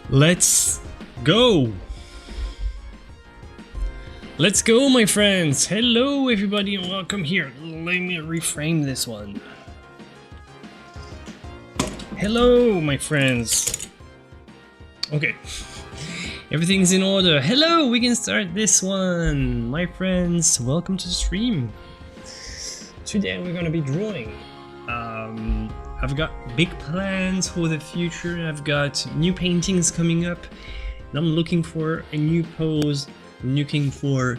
Let's go! Let's go, my friends! Hello, everybody, and welcome here. Let me reframe this one. Hello, my friends. Okay. Everything's in order. Hello, we can start this one. My friends, welcome to the stream. Today we're gonna be drawing. I've got big plans for the future. I've got new paintings coming up, and I'm looking for a new pose. I'm looking for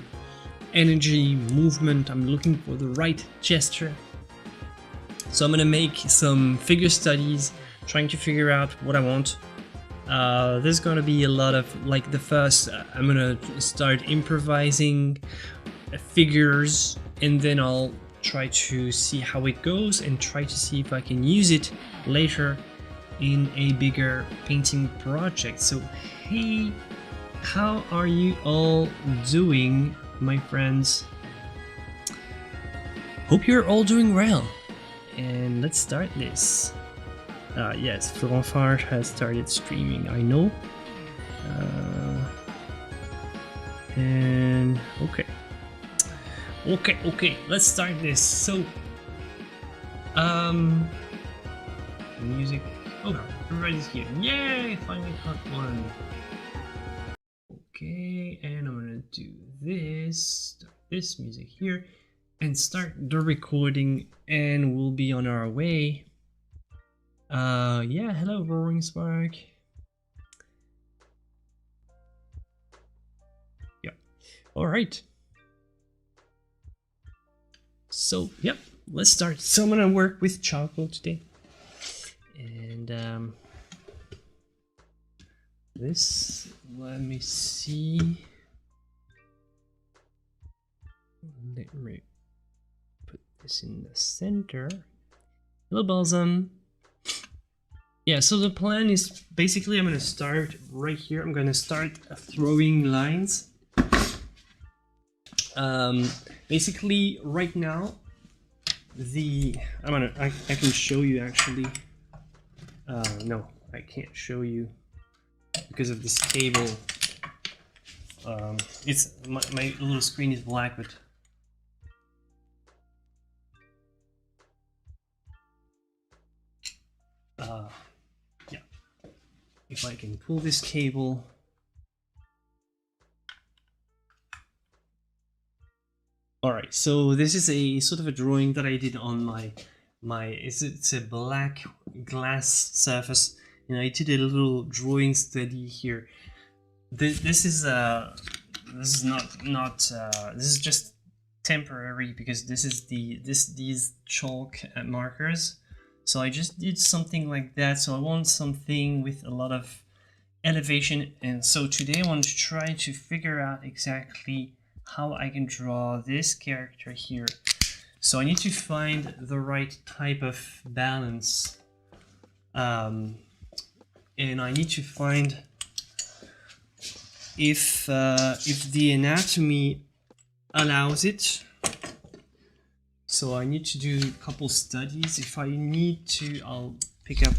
energy, movement. I'm looking for the right gesture. So I'm gonna make some figure studies, trying to figure out what I want. There's gonna be a lot of, like, the first, I'm gonna start improvising figures, and then I'll try to see how it goes and try to see if I can use it later in a bigger painting project. So hey, how are you all doing, my friends? Hope you're all doing well, and let's start this. Yes, Florent Farge has started streaming, I know. And okay, let's start this. So music. Oh, everybody's here. Yay, finally caught one. Okay, and I'm gonna do this, start this music here, and start the recording, and we'll be on our way. Yeah, hello, Roaring Spark. Yeah, all right. So, yep, let's start. So I'm gonna work with charcoal today, and this, let me see. Let me put this in the center. Hello, Balsam. Yeah, so the plan is basically I'm gonna start right here. I'm gonna start throwing lines. Basically right now, I can show you actually. No, I can't show you because of this cable. It's my little screen is black, but yeah, if I can pull this cable. All right, so this is a sort of a drawing that I did on it's a black glass surface, and I did a little drawing study here. This is just temporary because this is these chalk markers. So I just did something like that. So I want something with a lot of elevation, and so today I want to try to figure out exactly how I can draw this character here. So I need to find the right type of balance, and I need to find if the anatomy allows it. So I need to do a couple studies. If I need to, I'll pick up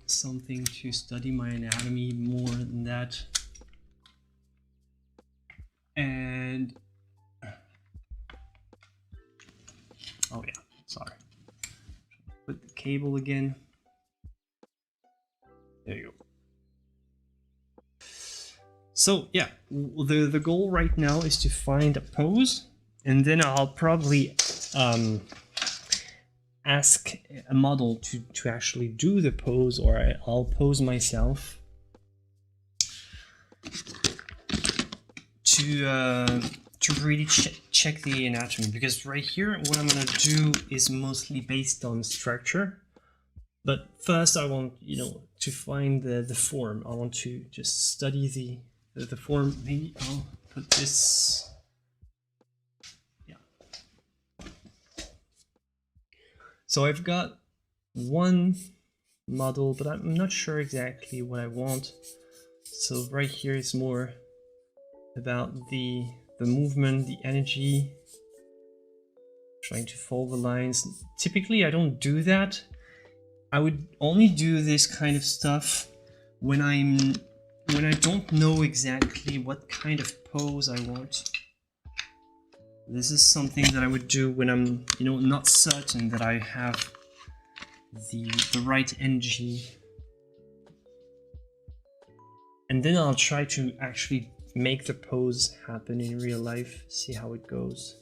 something to study my anatomy more than that. And oh yeah, sorry. Put the cable again. There you go. So yeah, the goal right now is to find a pose, and then I'll probably ask a model to actually do the pose, or I'll pose myself to really check the anatomy, because right here what I'm gonna do is mostly based on structure. But first I want, to find the form. I want to just study the form. Maybe I'll put this, yeah. So I've got one model, but I'm not sure exactly what I want. So right here is more about the movement, the energy, trying to follow the lines. Typically I don't do that. I would only do this kind of stuff when I don't know exactly what kind of pose I want. This is something that I would do when I'm, you know, not certain that I have the right energy. And then I'll try to actually make the pose happen in real life, see how it goes.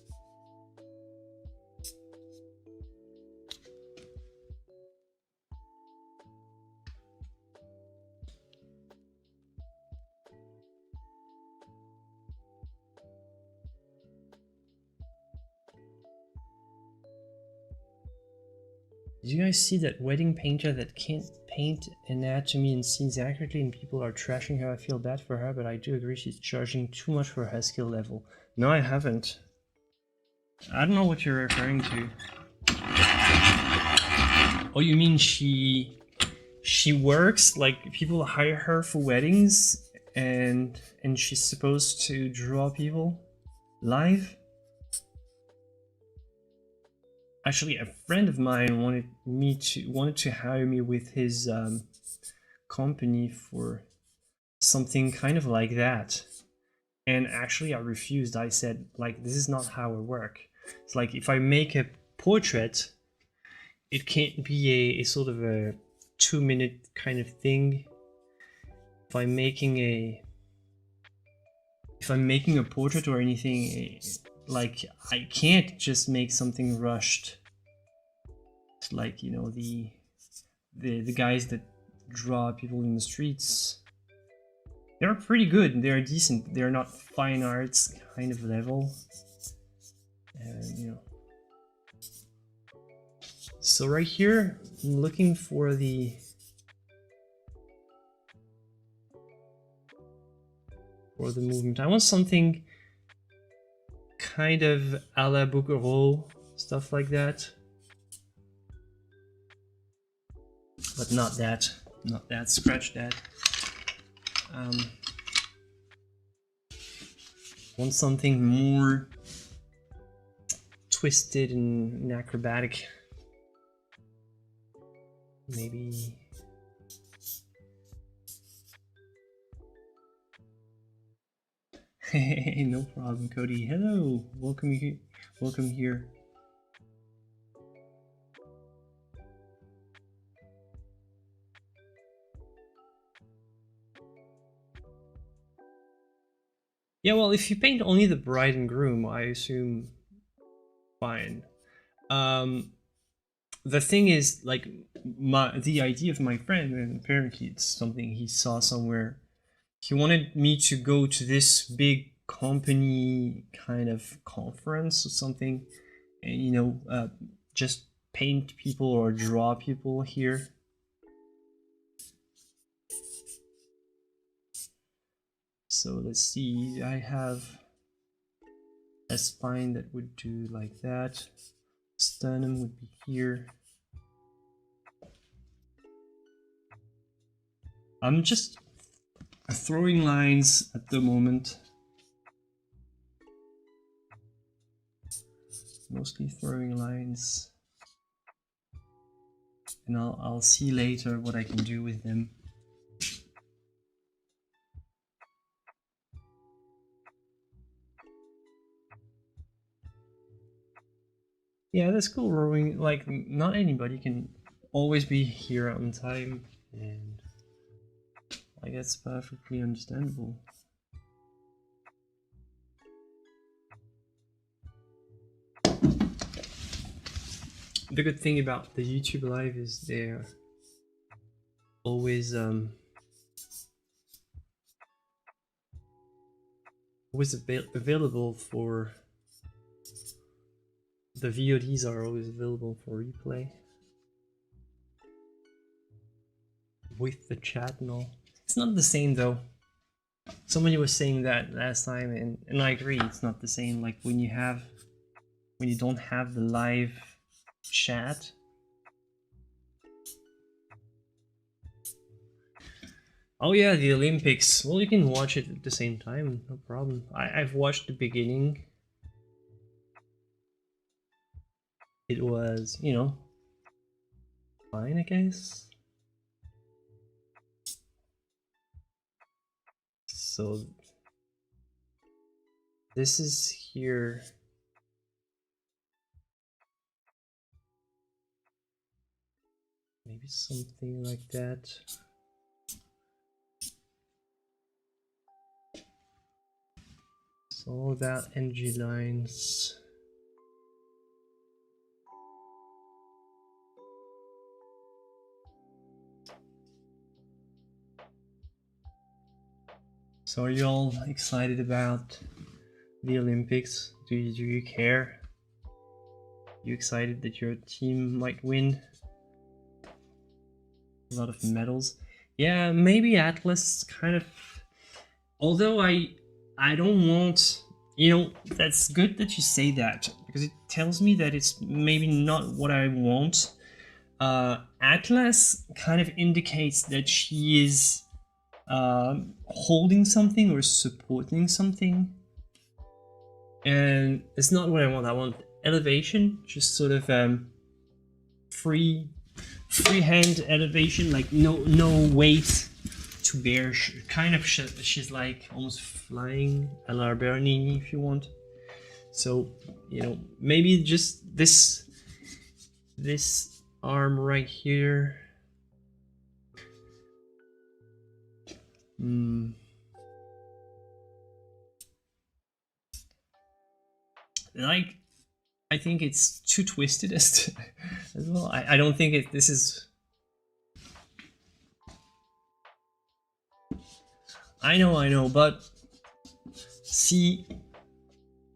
Did you guys see that wedding painter that can't paint anatomy and scenes accurately and people are trashing her? I feel bad for her, but I do agree she's charging too much for her skill level. No, I haven't. I don't know what you're referring to. Oh, you mean she works, like people hire her for weddings and she's supposed to draw people live? Actually, a friend of mine wanted to hire me with his company for something kind of like that, and actually I refused. I said, like, this is not how it works. It's like, if I make a portrait, it can't be a sort of a 2-minute kind of thing. If I'm making a portrait or anything, like, I can't just make something rushed. It's like, you know, the guys that draw people in the streets, they're pretty good, they're decent, they're not fine arts kind of level, and you know. So right here, I'm looking for the movement. I want something kind of a la Bouguereau, stuff like that. But not that, scratch that. Want something more twisted and acrobatic. Maybe. Hey, no problem, Cody. Hello, welcome here. Welcome here. Yeah, well, if you paint only the bride and groom, I assume fine. The thing is, like, the idea of my friend, and apparently it's something he saw somewhere, he wanted me to go to this big company kind of conference or something, and, you know, just paint people or draw people here. So let's see, I have a spine that would do like that. Sternum would be here. I'm just throwing lines at the moment. Mostly throwing lines. And I'll see later what I can do with them. Yeah, that's cool, rowing. Like, not anybody can always be here on time, and like, that's perfectly understandable. The good thing about the YouTube live is they're always available for the VODs are always available for replay with the chat and all. It's not the same though. Somebody was saying that last time, and I agree, it's not the same. Like, when you don't have the live chat. Oh yeah, the Olympics. Well, you can watch it at the same time, no problem. I've watched the beginning. It was, you know, fine, I guess. So this is here. Maybe something like that. It's all about energy lines. So are you all excited about the Olympics? Do you care? You excited that your team might win? A lot of medals. Yeah, maybe Atlas kind of. Although I don't want. You know, that's good that you say that because it tells me that it's maybe not what I want. Atlas kind of indicates that she is holding something or supporting something, and it's not what I want. I want elevation, just sort of freehand elevation, like no weight to bear. She's like almost flying a la Bernini, if you want. So, you know, maybe just this arm right here. Like, I think it's too twisted as well. I don't think this is. I know, but see,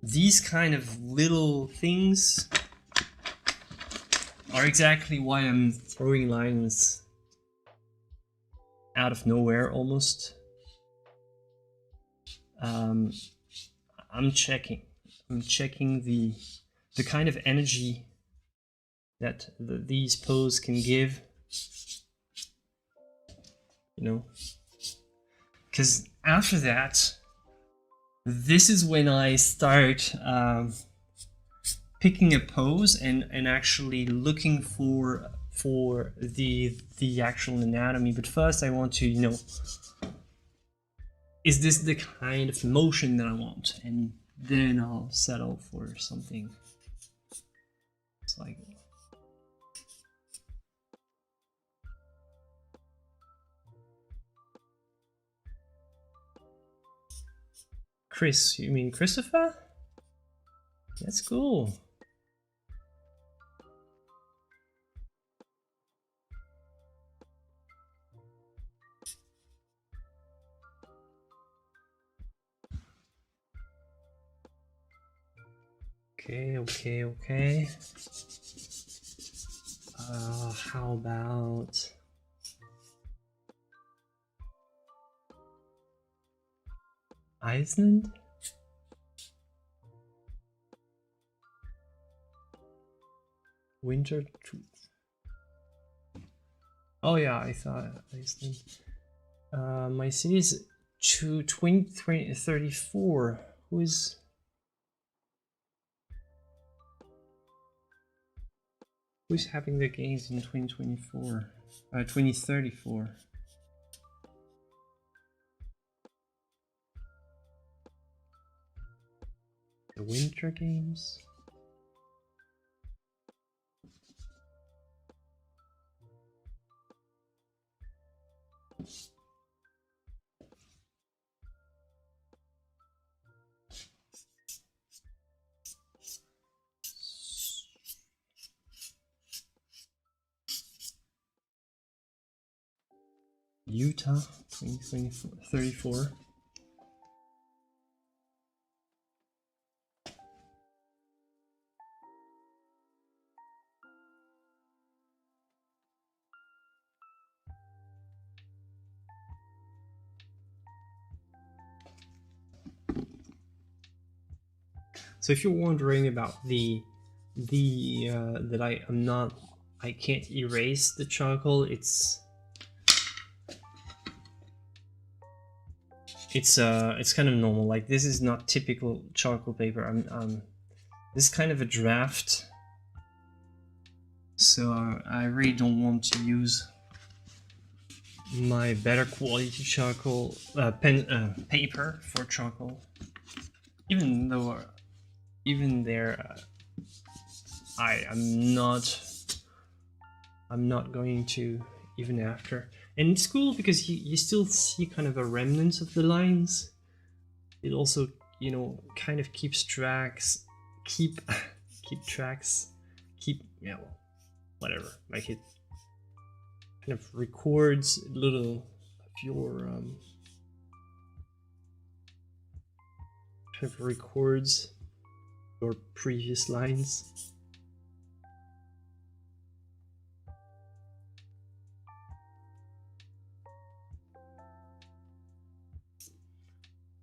these kind of little things are exactly why I'm throwing lines out of nowhere almost. I'm checking the kind of energy that these poses can give, you know, because after that, this is when I start picking a pose and actually looking for the actual anatomy. But first I want to, you know, is this the kind of motion that I want? And then I'll settle for something. It's like, Chris, you mean Christopher? That's cool. Okay. How about Iceland? Winter truth. Oh yeah, I thought Iceland. My city is 2034. Who's having the games in 2024? 2034. The Winter Games. Utah 2034. So if you're wondering about that I can't erase the charcoal, it's kind of normal. Like, this is not typical charcoal paper. This is kind of a draft. so I really don't want to use my better quality charcoal paper for charcoal, even though I'm not going to, even after. And it's cool because you still see kind of a remnants of the lines. It also, you know, kind of keeps tracks, yeah, well, whatever. Like it kind of records a little of your kind of records your previous lines.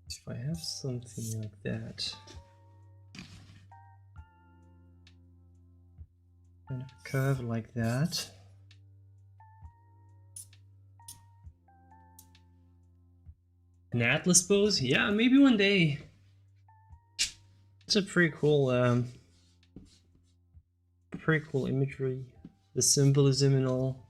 If I have something like that, kind of curve like that, an atlas pose, yeah, maybe one day. It's a pretty cool imagery, the symbolism and all.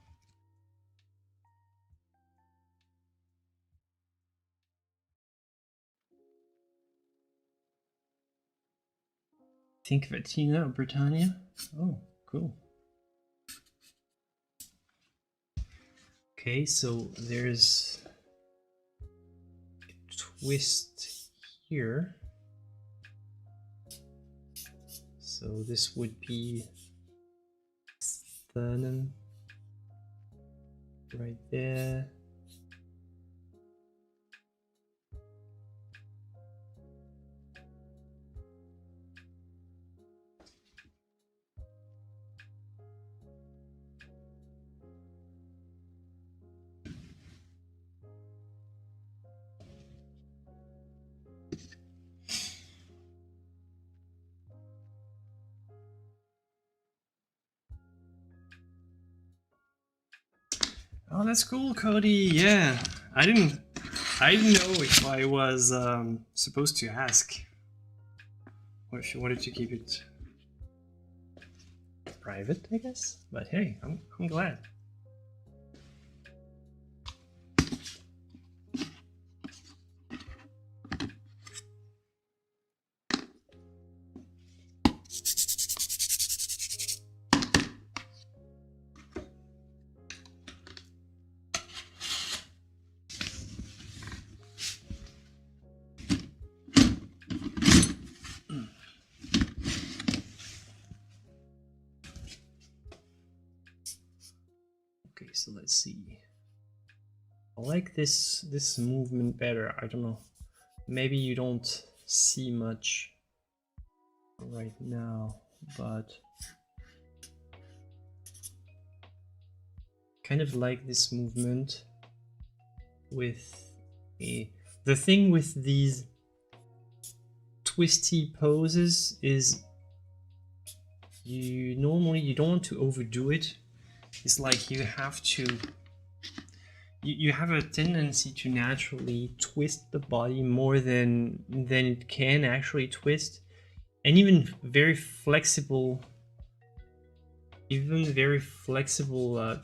Think of Athena or Britannia. Oh, cool. Okay, so there's a twist here. So this would be sternum right there. Oh, that's cool, Cody. Yeah, I didn't know if I was supposed to ask, or if you wanted to keep it private, I guess. But hey, I'm glad. So let's see. I like this movement better. I don't know. Maybe you don't see much right now, but kind of like this movement with the thing with these twisty poses is you don't want to overdo it. It's like you have to, you have a tendency to naturally twist the body more than it can actually twist, and even very flexible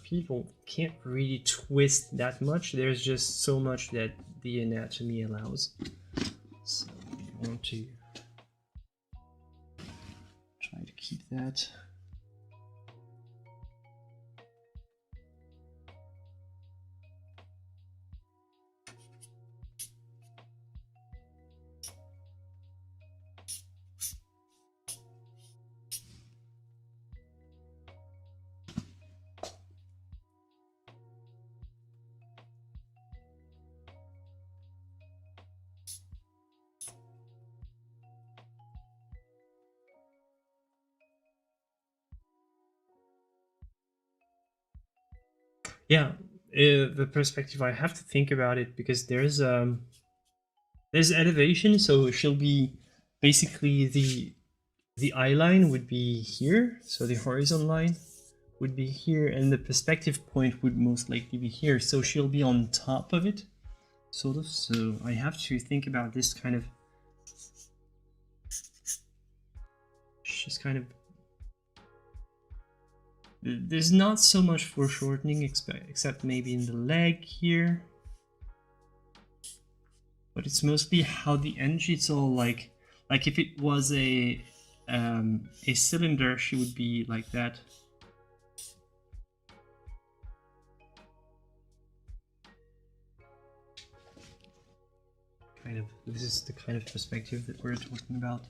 people can't really twist that much. There's just so much that the anatomy allows. So you want to try to keep that. Yeah, the perspective, I have to think about it because there's elevation, so she'll be basically the eye line would be here, so the horizon line would be here, and the perspective point would most likely be here, so she'll be on top of it, sort of. So I have to think about this kind of, she's kind of There's not so much foreshortening except maybe in the leg here. But it's mostly how the energy, it's all like if it was a cylinder, she would be like that. Kind of, this is the kind of perspective that we're talking about.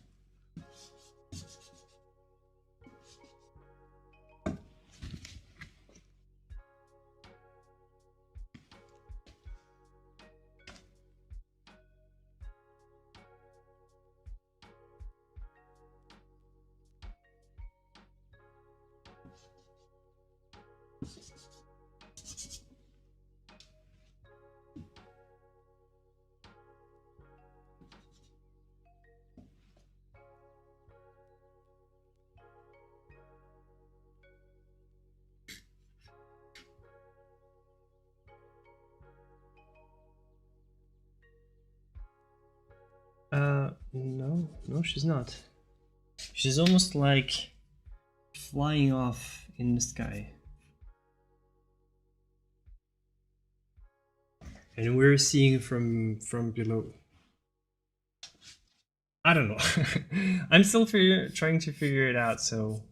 No, she's not. She's almost like flying off in the sky. And we're seeing from below. I don't know. I'm still trying to figure it out, so...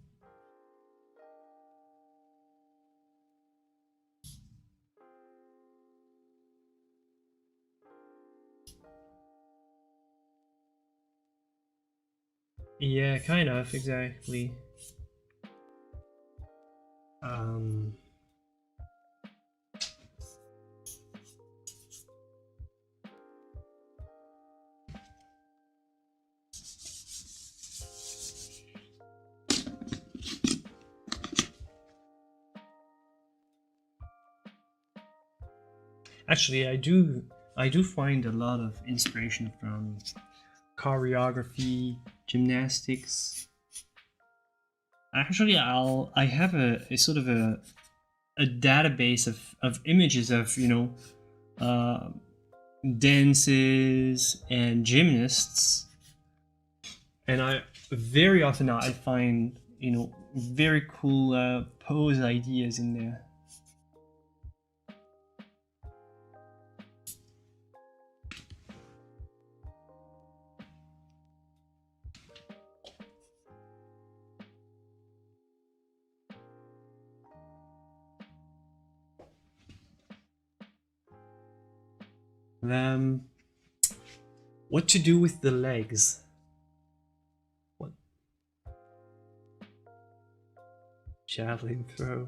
Yeah, kind of, exactly. Actually, I do find a lot of inspiration from choreography, gymnastics. Actually, I have a sort of a database of images of, you know, dances and gymnasts, and I very often I find, you know, very cool pose ideas in there. What to do with the legs? What? Javelin throw.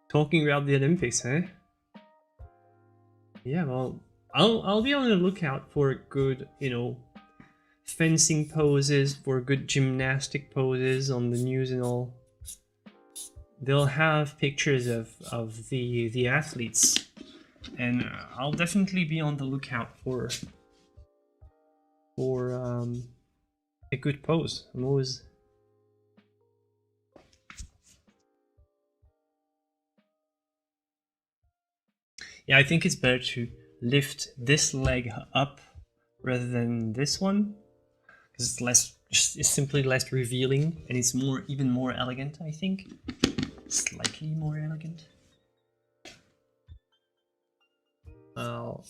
Talking about the Olympics, eh? Yeah, well, I'll be on the lookout for good, you know, fencing poses, for good gymnastic poses on the news and all. They'll have pictures of the athletes, and I'll definitely be on the lookout for a good pose. I'm always... Yeah, I think it's better to lift this leg up rather than this one, because it's less, it's simply less revealing, and it's even more elegant, I think. Slightly more elegant. Oh.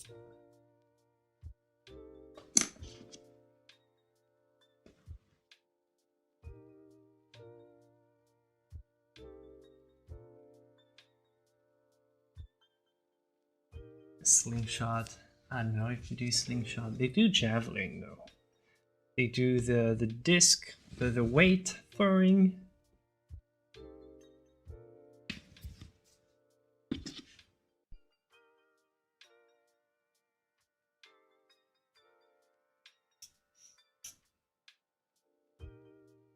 Slingshot. I don't know if you do slingshot. They do javelin though. They do the disc, the weight throwing.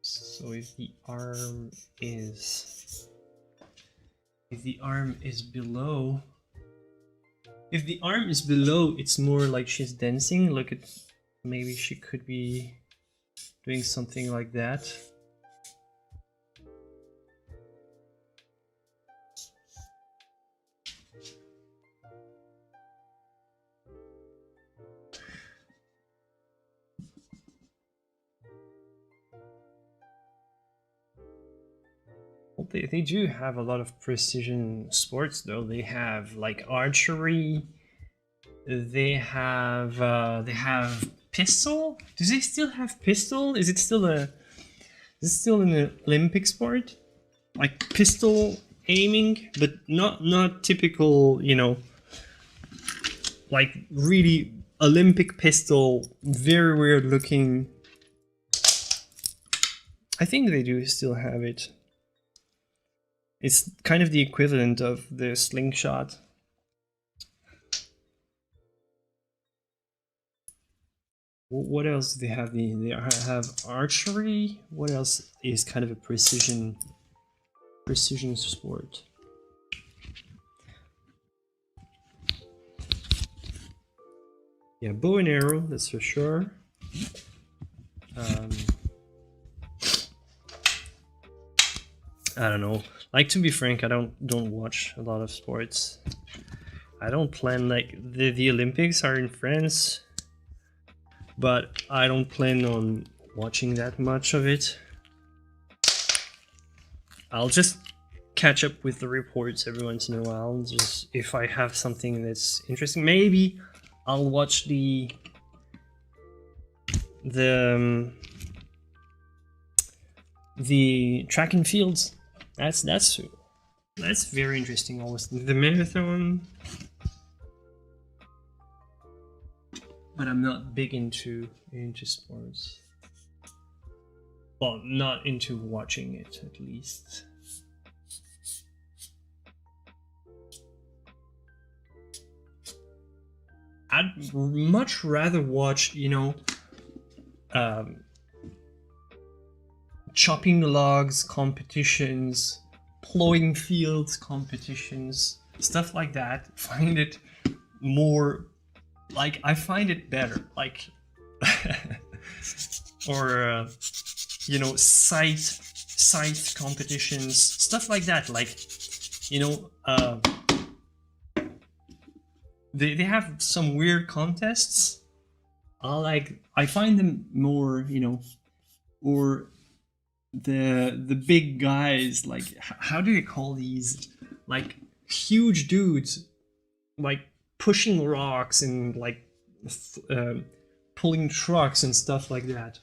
So if the arm is below, if the arm is below, it's more like she's dancing. Look at, maybe she could be doing something like that. Well, they do have a lot of precision sports though. They have like archery. They have pistol. Do they still have pistol? Is it still an Olympic sport? Like pistol aiming, but not typical, like really Olympic pistol, very weird looking. I think they do still have it. It's kind of the equivalent of the slingshot. What else do they have? They have archery. What else is kind of a precision sport? Yeah, bow and arrow, that's for sure. I don't know. Like, to be frank, I don't watch a lot of sports. I don't plan, like, the Olympics are in France, but I don't plan on watching that much of it. I'll just catch up with the reports every once in a while. Just if I have something that's interesting, maybe I'll watch the track and fields. That's very interesting. Always the marathon, but I'm not big into sports. Well, not into watching it, at least. I'd much rather watch, chopping logs competitions, plowing fields competitions, stuff like that. Find it more, like, I find it better, like, or scythe competitions, stuff like that. Like, they have some weird contests. I find them more, or the big guys, like, how do they call these, like, huge dudes, like pushing rocks and like pulling trucks and stuff like that.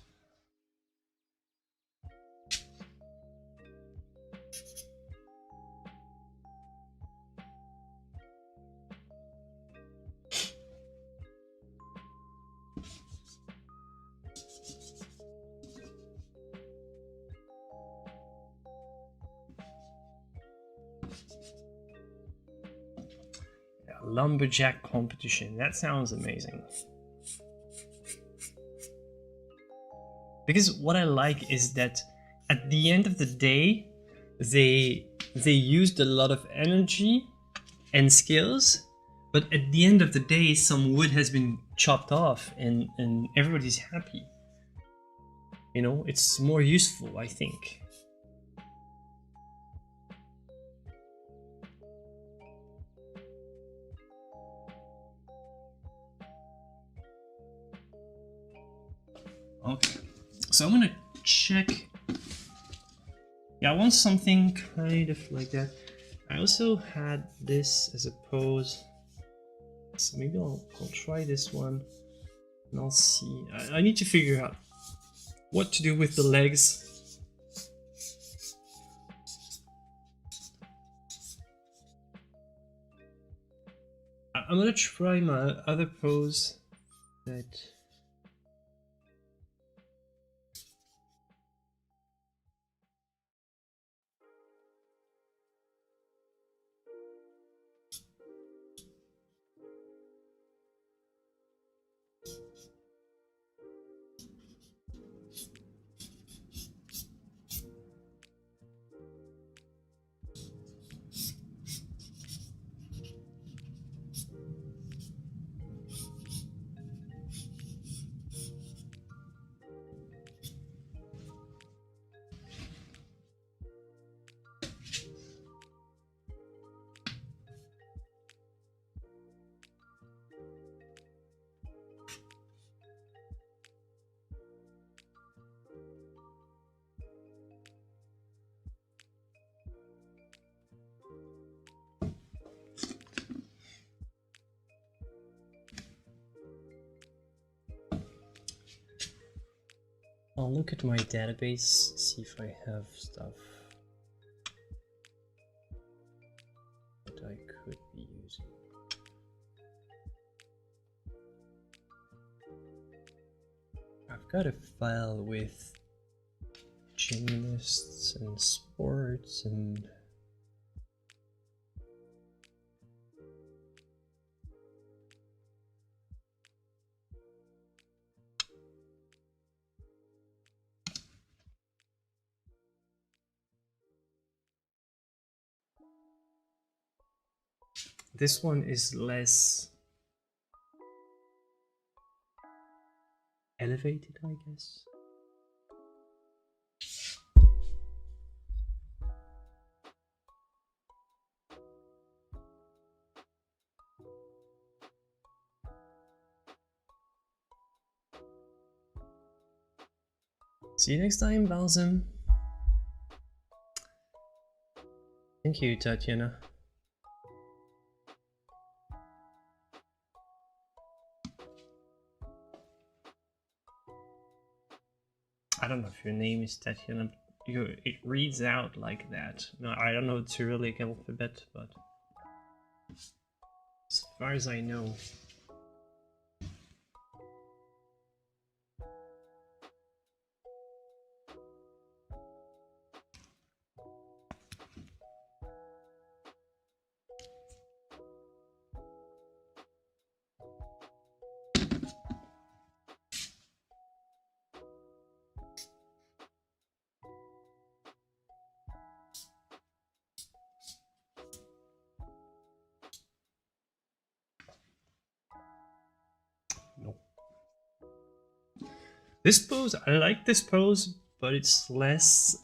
Lumberjack competition. That sounds amazing. Because what I like is that at the end of the day, they used a lot of energy and skills, but at the end of the day, some wood has been chopped off and everybody's happy. It's more useful, I think. Okay, so I'm gonna check. Yeah, I want something kind of like that. I also had this as a pose, so maybe I'll try this one and I'll see. I need to figure out what to do with the legs. I'm gonna try my other pose that. I'll look at my database, see if I have stuff that I could be using. I've got a file with gymnasts and sports and this one is less elevated, I guess. See you next time, Balsam. Thank you, Tatiana. I don't know if your name is Tatiana, but it reads out like that. No, I don't know the Cyrillic alphabet, but as far as I know. No. This pose, I like this pose, but it's less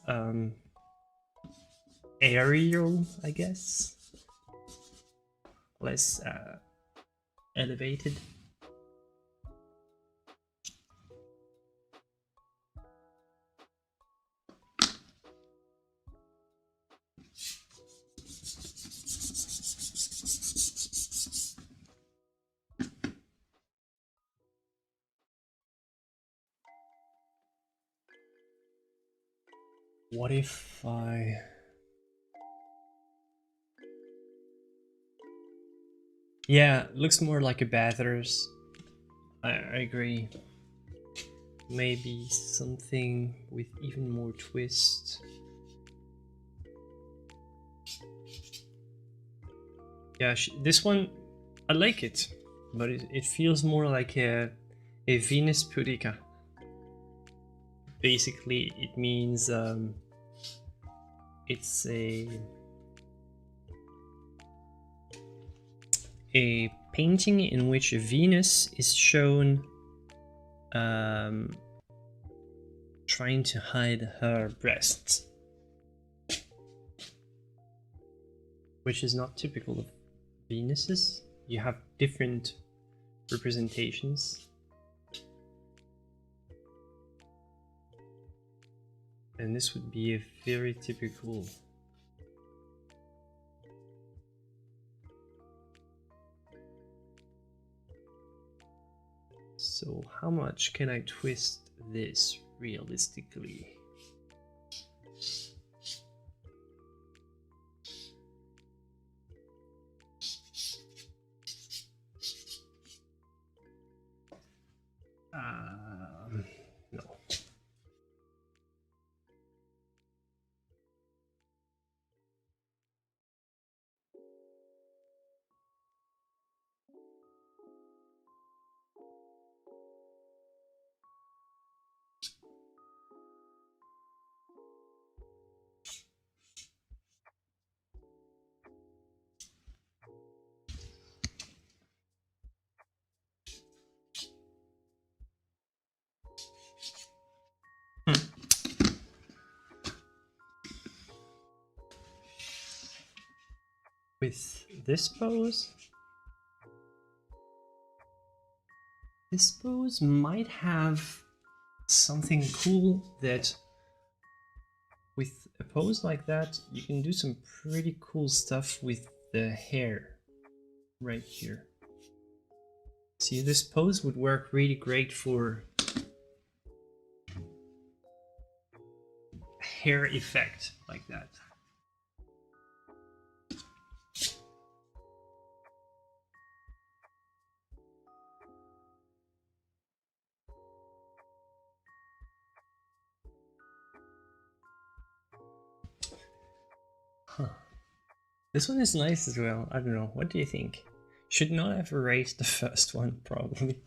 aerial, I guess. Less elevated. What if I... Yeah, looks more like a Bathurst. I agree. Maybe something with even more twist. Yeah, this one, I like it, but it feels more like a Venus pudica. Basically, it means it's a painting in which a Venus is shown trying to hide her breasts, which is not typical of Venuses. You have different representations, and this would be a very typical. So how much can I twist this realistically? No. With this pose might have something cool that with a pose like that you can do some pretty cool stuff with the hair right here. See, this pose would work really great for hair effect like that. Huh. This one is nice as well. I don't know. What do you think? Should not have erased the first one, probably,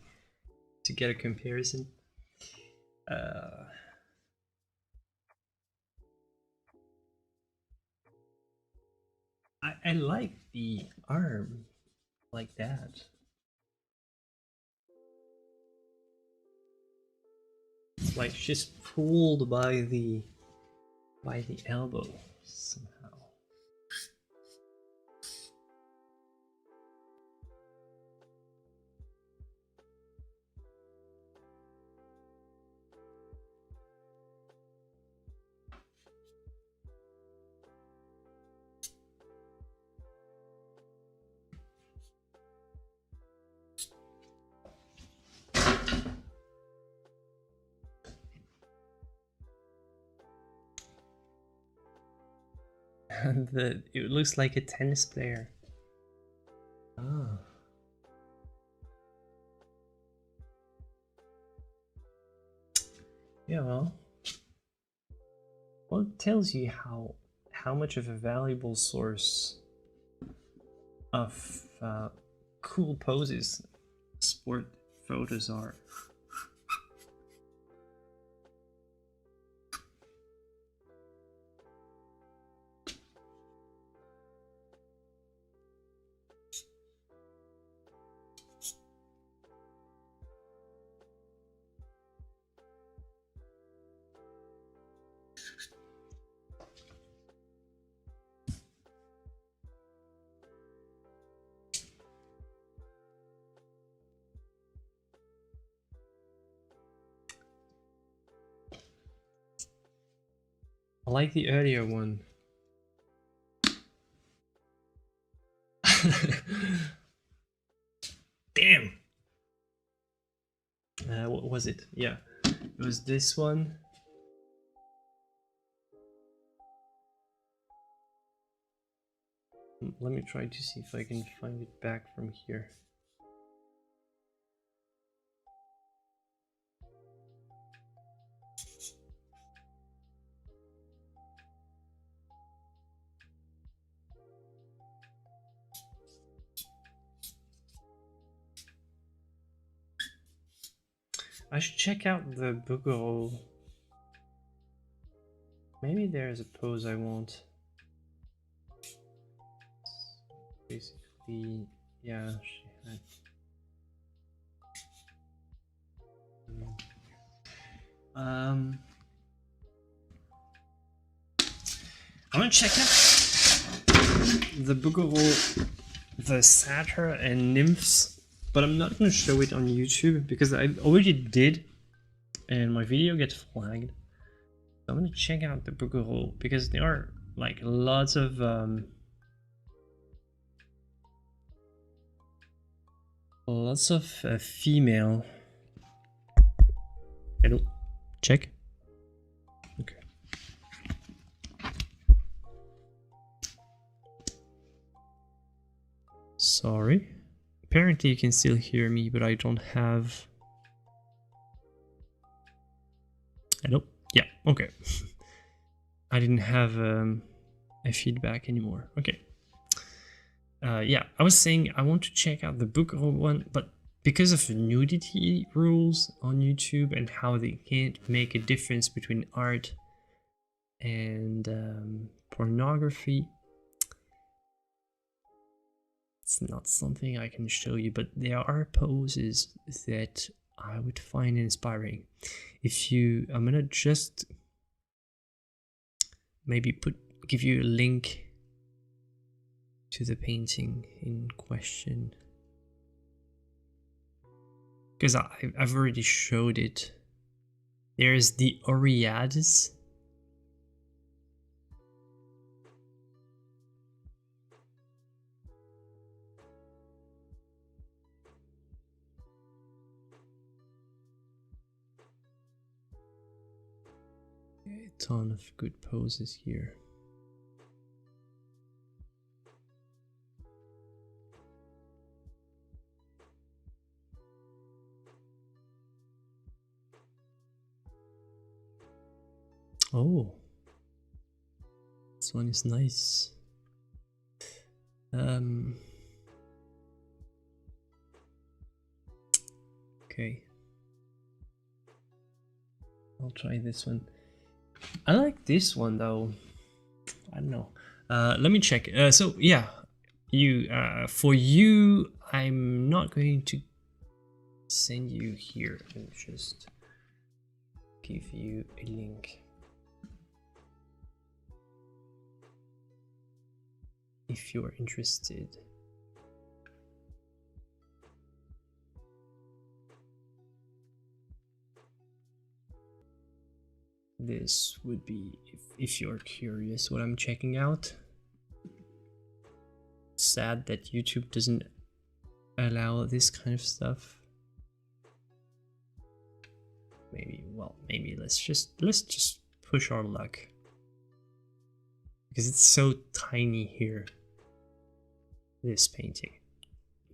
to get a comparison. I like the arm like that. It's like she's pulled by the elbow somehow. It looks like a tennis player. Ah. Yeah, well, it tells you how much of a valuable source of cool poses sport photos are. I like the earlier one. Damn! What was it? Yeah, it was this one. Let me try to see if I can find it back from here. I should check out the Bugoro. Maybe there's a pose I want. Basically, yeah, she had. I'm gonna check out the Bugoro, the Satyr and Nymphs, but I'm not gonna show it on YouTube because I already did, and my video gets flagged. So I'm gonna check out the Bugoro because there are like lots of female. Hello, check. Okay. Sorry. Apparently you can still hear me, but I don't have. Hello. Yeah. Okay. I didn't have a feedback anymore. Okay. Yeah, I was saying I want to check out the Bugoro one, but because of nudity rules on YouTube and how they can't make a difference between art and pornography, it's not something I can show you, but there are poses that I would find inspiring. I'm gonna just maybe give you a link to the painting in question, because I've already showed it. There's the Oreades. A ton of good poses here. Oh, this one is nice. Okay, I'll try this one. I like this one though. I don't know. Let me check. So yeah, you for you, I'm not going to send you here. I'll just give you a link. If you're interested. This would be if you're curious what I'm checking out. Sad that YouTube doesn't allow this kind of stuff. Maybe, well, maybe let's just push our luck. Because it's so tiny here. This painting.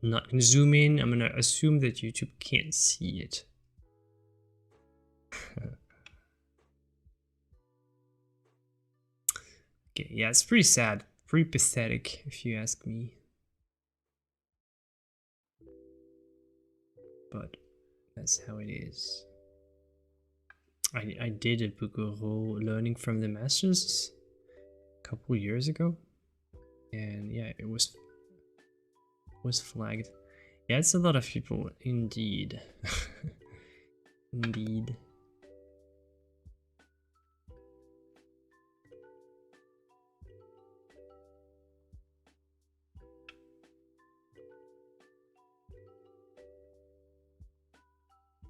I'm not gonna zoom in, I'm gonna assume that YouTube can't see it. Okay, yeah, it's pretty sad, pretty pathetic if you ask me. But that's how it is. I did a Bouguereau learning from the masters a couple years ago, and yeah, it was flagged. Yeah, it's a lot of people, indeed. Indeed.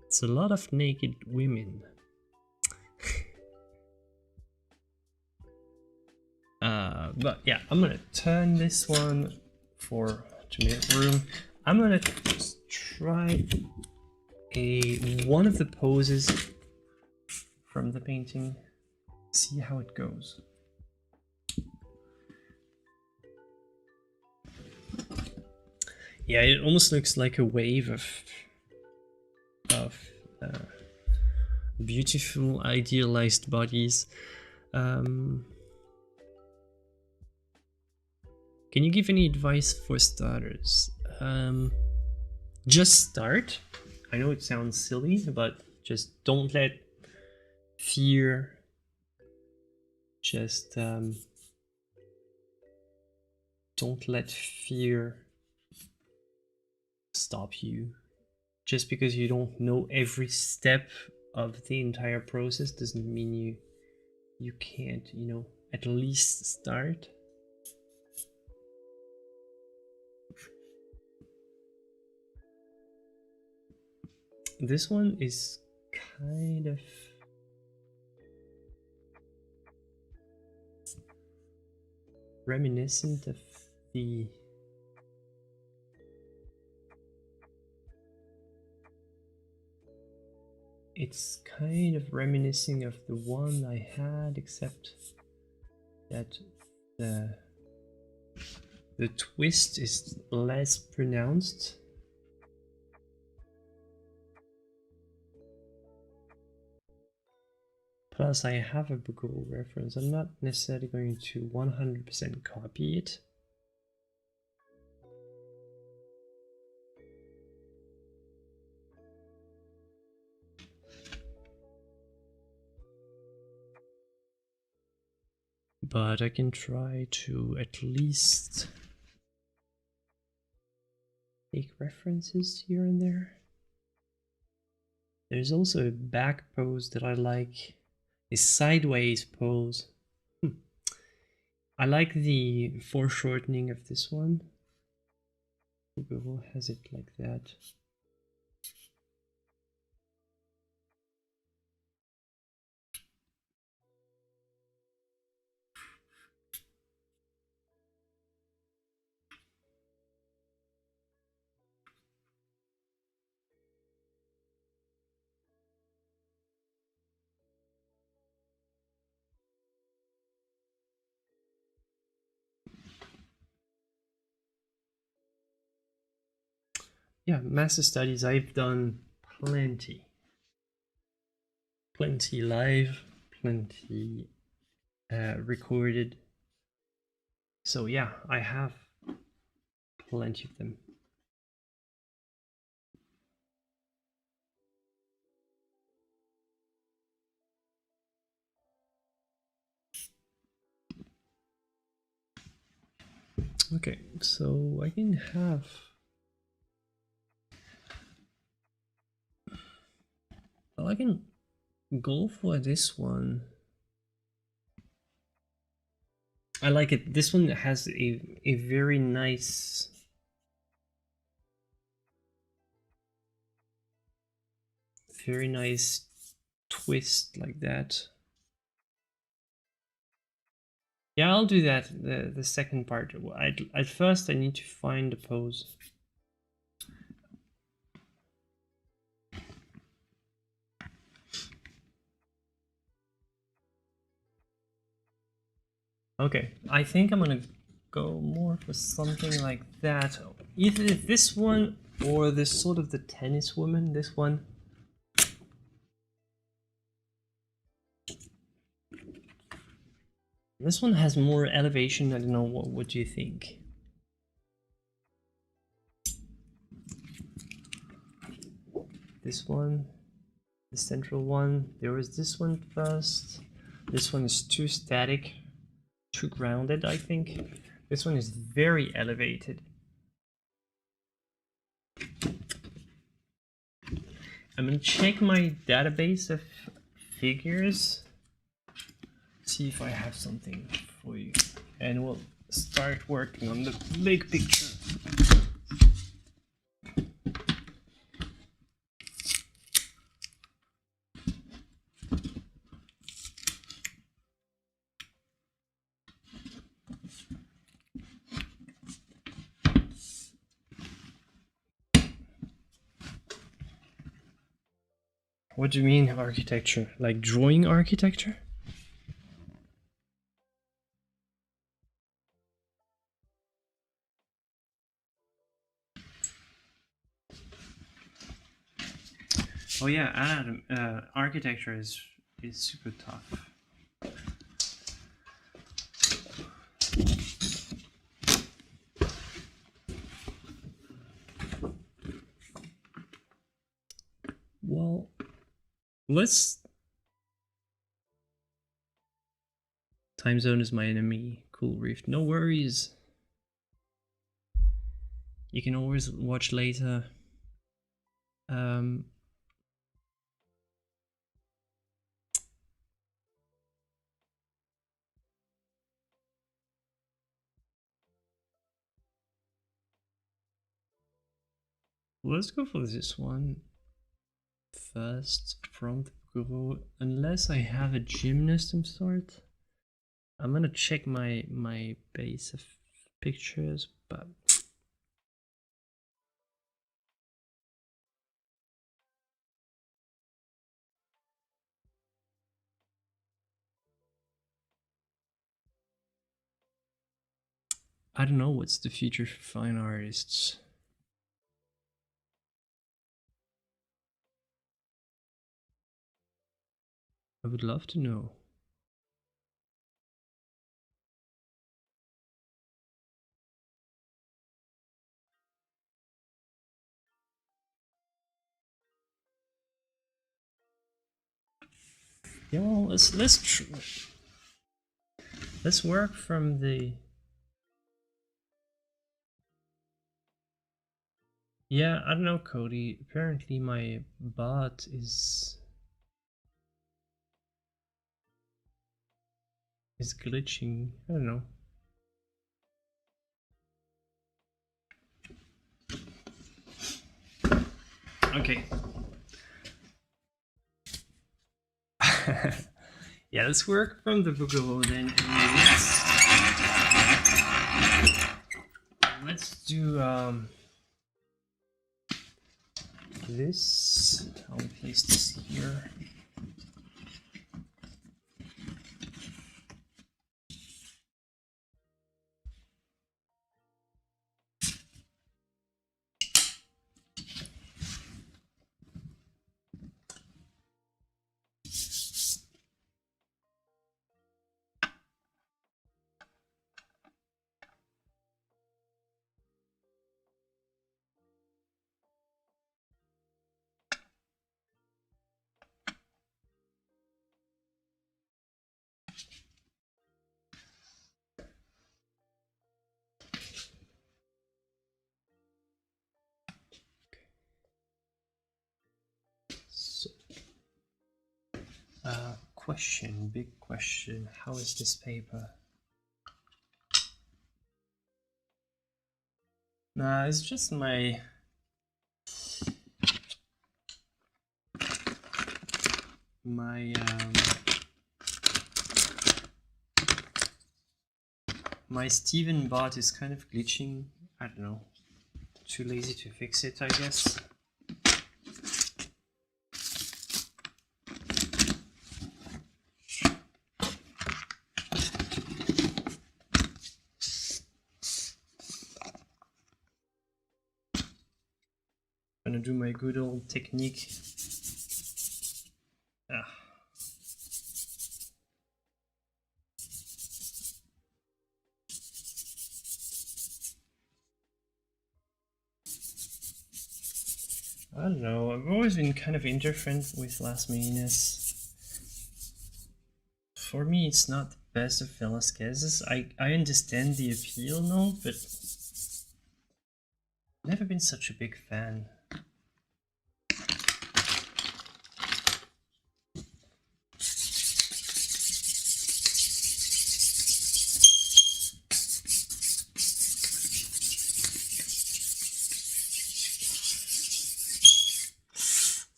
It's a lot of naked women. But yeah, I'm gonna turn this one to make room. I'm gonna just try one of the poses from the painting, see how it goes. Yeah, it almost looks like a wave of beautiful idealized bodies. Can you give any advice for starters? Just start. I know it sounds silly, but just don't let fear don't let fear stop you. Just because you don't know every step of the entire process doesn't mean you can't, you know, at least start. This one is kind of reminiscent of the it's kind of reminiscing of the one I had, except that the twist is less pronounced. Plus I have a Google reference. I'm not necessarily going to 100% copy it. But I can try to at least take references here and there. There's also a back pose that I like, a sideways pose. I like the foreshortening of this one. Google has it like that. yeah, master studies, I've done plenty live, plenty recorded. So yeah, I have plenty of them. Okay, so I can have. Well, I can go for this one. I like it. This one has a very nice. Very nice twist like that. Yeah, I'll do that. The second part. At first, I need to find the pose. Okay, I think I'm gonna go more for something like that. Either this one or this sort of the tennis woman. This one. This one has more elevation. I don't know. What do you think? This one, the central one. There was this one first. This one is too static, too grounded, I think. This one is very elevated. I'm gonna check my database of figures, see if I have something for you, and we'll start working on the big picture. What do you mean architecture? Like drawing architecture? Oh yeah, Adam, architecture is super tough. Well, let's. Time zone is my enemy. Cool Rift. No worries. You can always watch later. Let's go for this one first from the bureau. Unless I have a gymnast of sort. I'm gonna check my base of pictures, but I don't know what's the future for fine artists. I would love to know. Yeah, well, let's work from the. Yeah, I don't know, Cody. Apparently, my bot is glitching. I don't know. Okay. Yeah, let's work from the Bugalo then, and let's do this. I'll place this here. So, question, big question. How is this paper? Nah, it's just my my Steven bot is kind of glitching. I don't know. Too lazy to fix it, I guess. Gonna do my good old technique. I don't know, I've always been kind of indifferent with last minutes. For me, it's not the best of Velasquez's. I understand the appeal now, but never been such a big fan.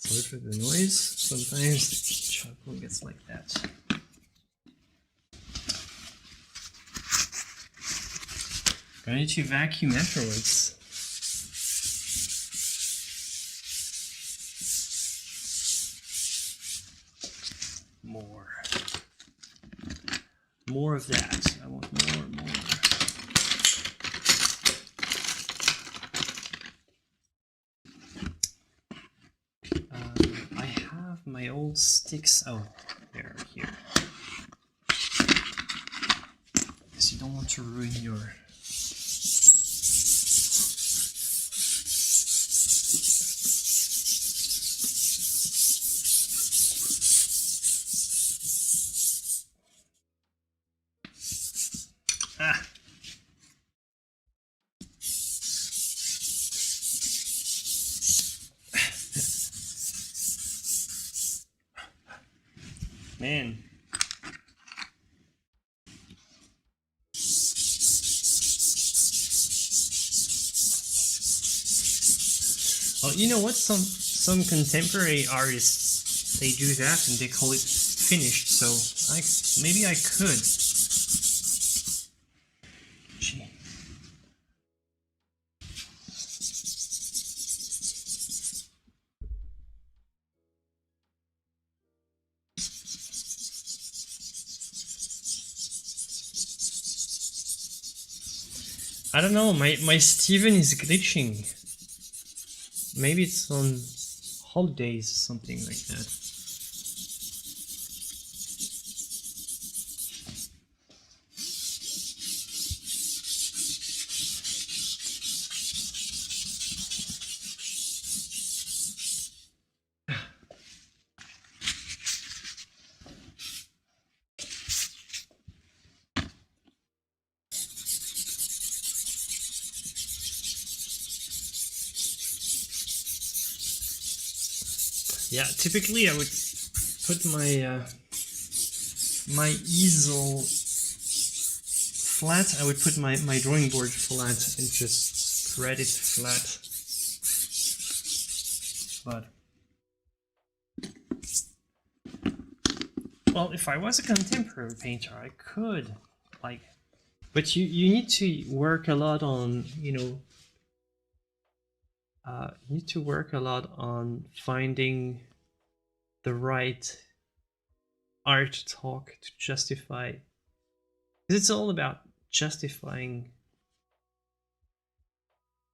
Sorry for the noise. Sometimes charcoal gets like that. Gonna need to vacuum afterwards. More of that. I want more. I have my old sticks. Oh, they're here. Because you don't want to ruin your... Man. Well, you know what? Some contemporary artists, they do that and they call it finished. So maybe I could. Gee. I don't know, my Steven is glitching. Maybe it's on holidays or something like that. Yeah, typically I would put my my easel flat. I would put my drawing board flat and just spread it flat. But well, if I was a contemporary painter, I could like. But you need to work a lot on, you know. You need to work a lot on finding the right art talk to justify, because it's all about justifying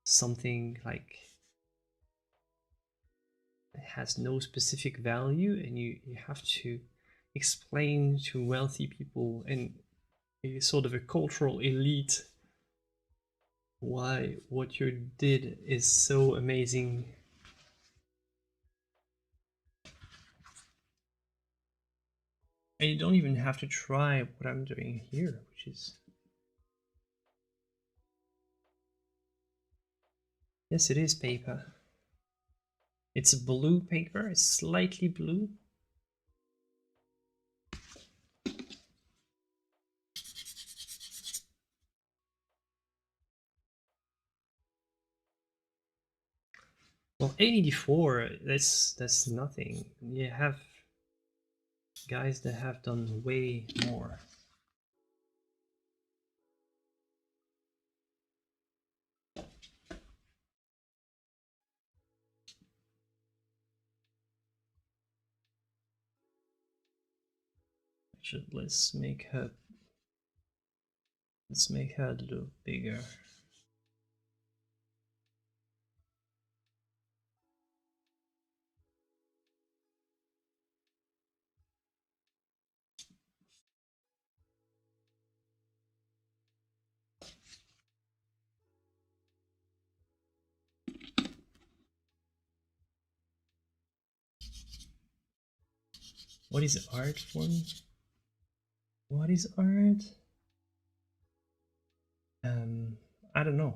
something like it has no specific value, and you have to explain to wealthy people and a sort of a cultural elite why what you did is so amazing. And you don't even have to try what I'm doing here, which is... Yes, it is paper. It's a blue paper, it's slightly blue. Well, 84, that's nothing. You have guys that have done way more. Let's make her a little bigger. What is art for me? What is art? I don't know.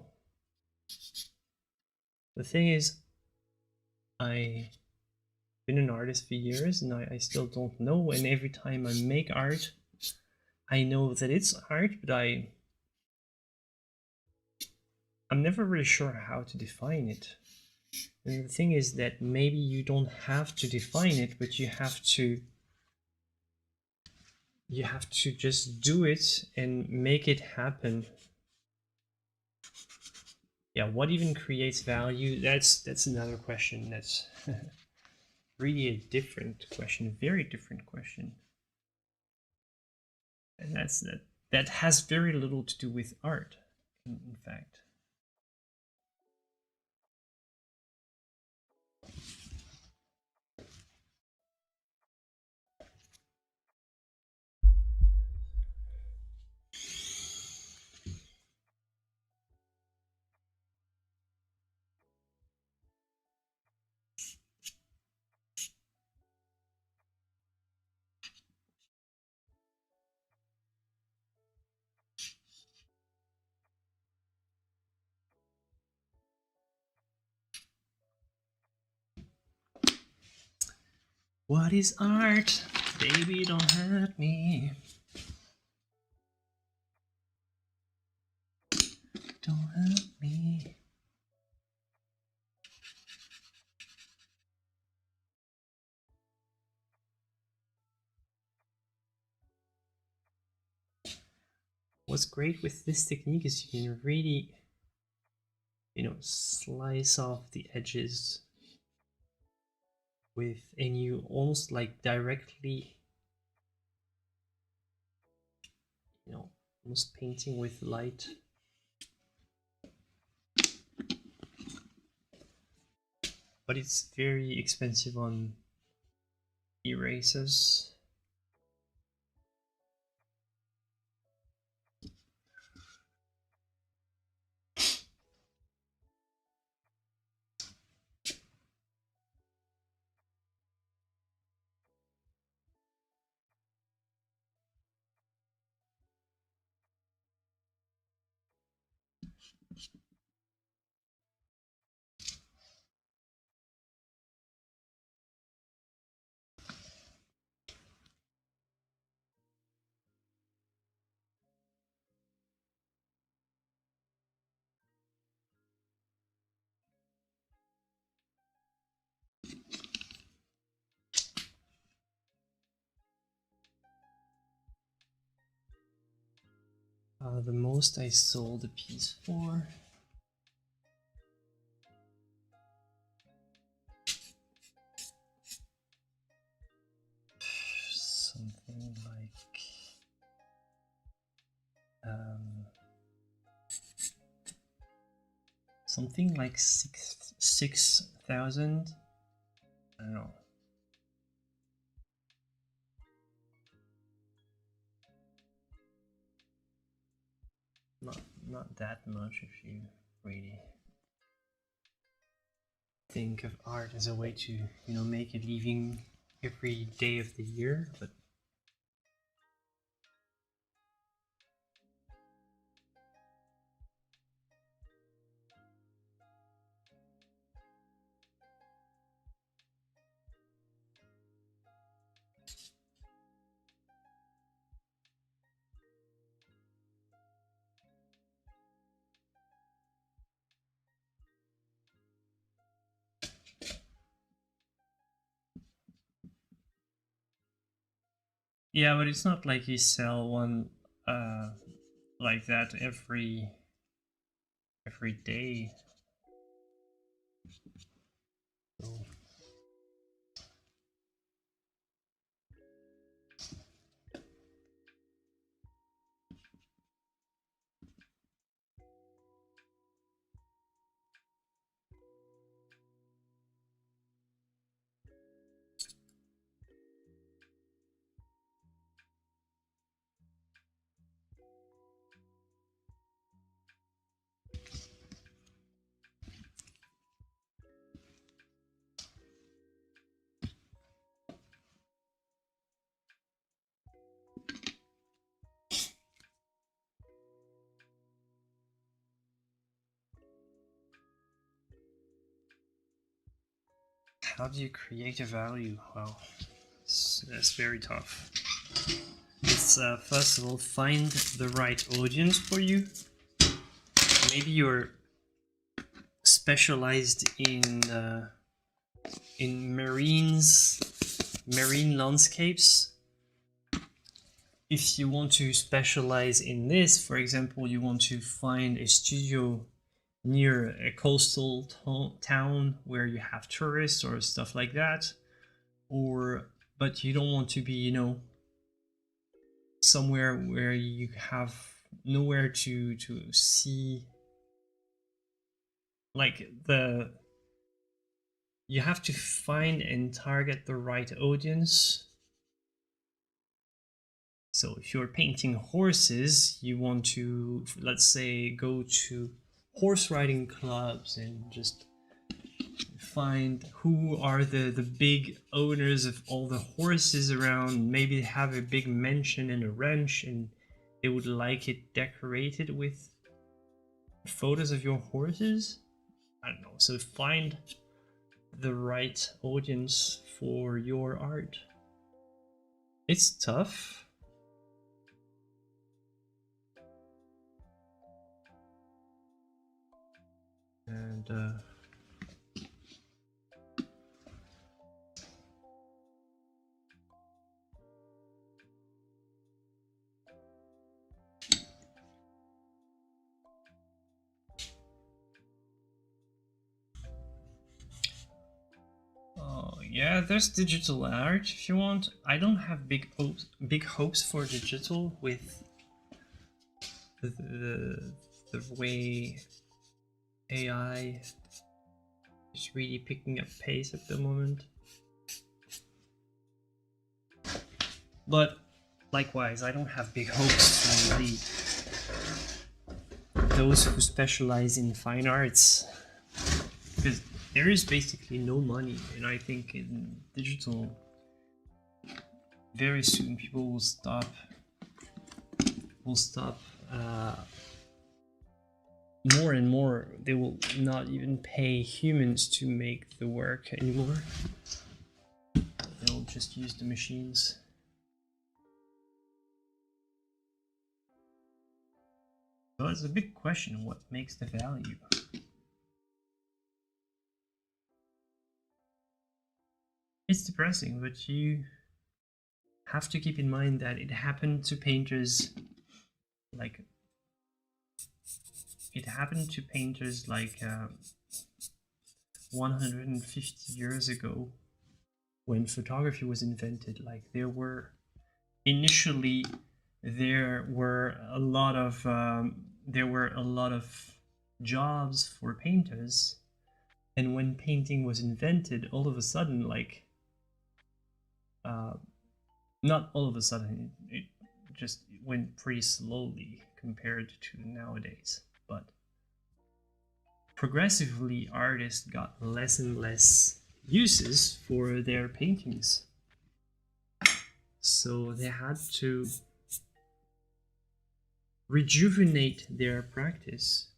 The thing is, I've been an artist for years and I still don't know, and every time I make art, I know that it's art, but I'm never really sure how to define it. And the thing is that maybe you don't have to define it, but you have to just do it and make it happen. Yeah, what even creates value? That's another question. That's really a different question, a very different question. And that has very little to do with art, in fact. What is art? Baby, don't hurt me. Don't hurt me. What's great with this technique is you can really, slice off the edges with, and you almost like directly, almost painting with light. But it's very expensive on erasers. The most I sold a piece for, something like something like 6,000. I don't know. Not that much if you really think of art as a way to make a living every day of the year, but Yeah, but it's not like you sell one like that every day. So. How do you create a value? Well, that's very tough. It's first of all, find the right audience for you. Maybe you're specialized in marine landscapes. If you want to specialize in this, for example, you want to find a studio near a coastal town where you have tourists or stuff like that, but you don't want to be, you know, somewhere where you have nowhere to see, like you have to find and target the right audience. So if you're painting horses, you want to, let's say, go to horse riding clubs and just find who are the big owners of all the horses around. Maybe they have a big mansion and a ranch and they would like it decorated with photos of your horses. I don't know. So find the right audience for your art. It's tough. And yeah, there's digital art if you want. I don't have big hopes for digital with the way AI is really picking up pace at the moment. But likewise, I don't have big hopes for those who specialize in fine arts, because there is basically no money, and I think in digital very soon people will stop more and more. They will not even pay humans to make the work anymore. They'll just use the machines. So it's a big question, what makes the value? It's depressing, but you have to keep in mind that it happened to painters like 150 years ago, when photography was invented. Like there were a lot of jobs for painters, and when painting was invented, all of a sudden, like not all of a sudden, it just went pretty slowly compared to nowadays, but progressively artists got less and less uses for their paintings, so they had to rejuvenate their practice.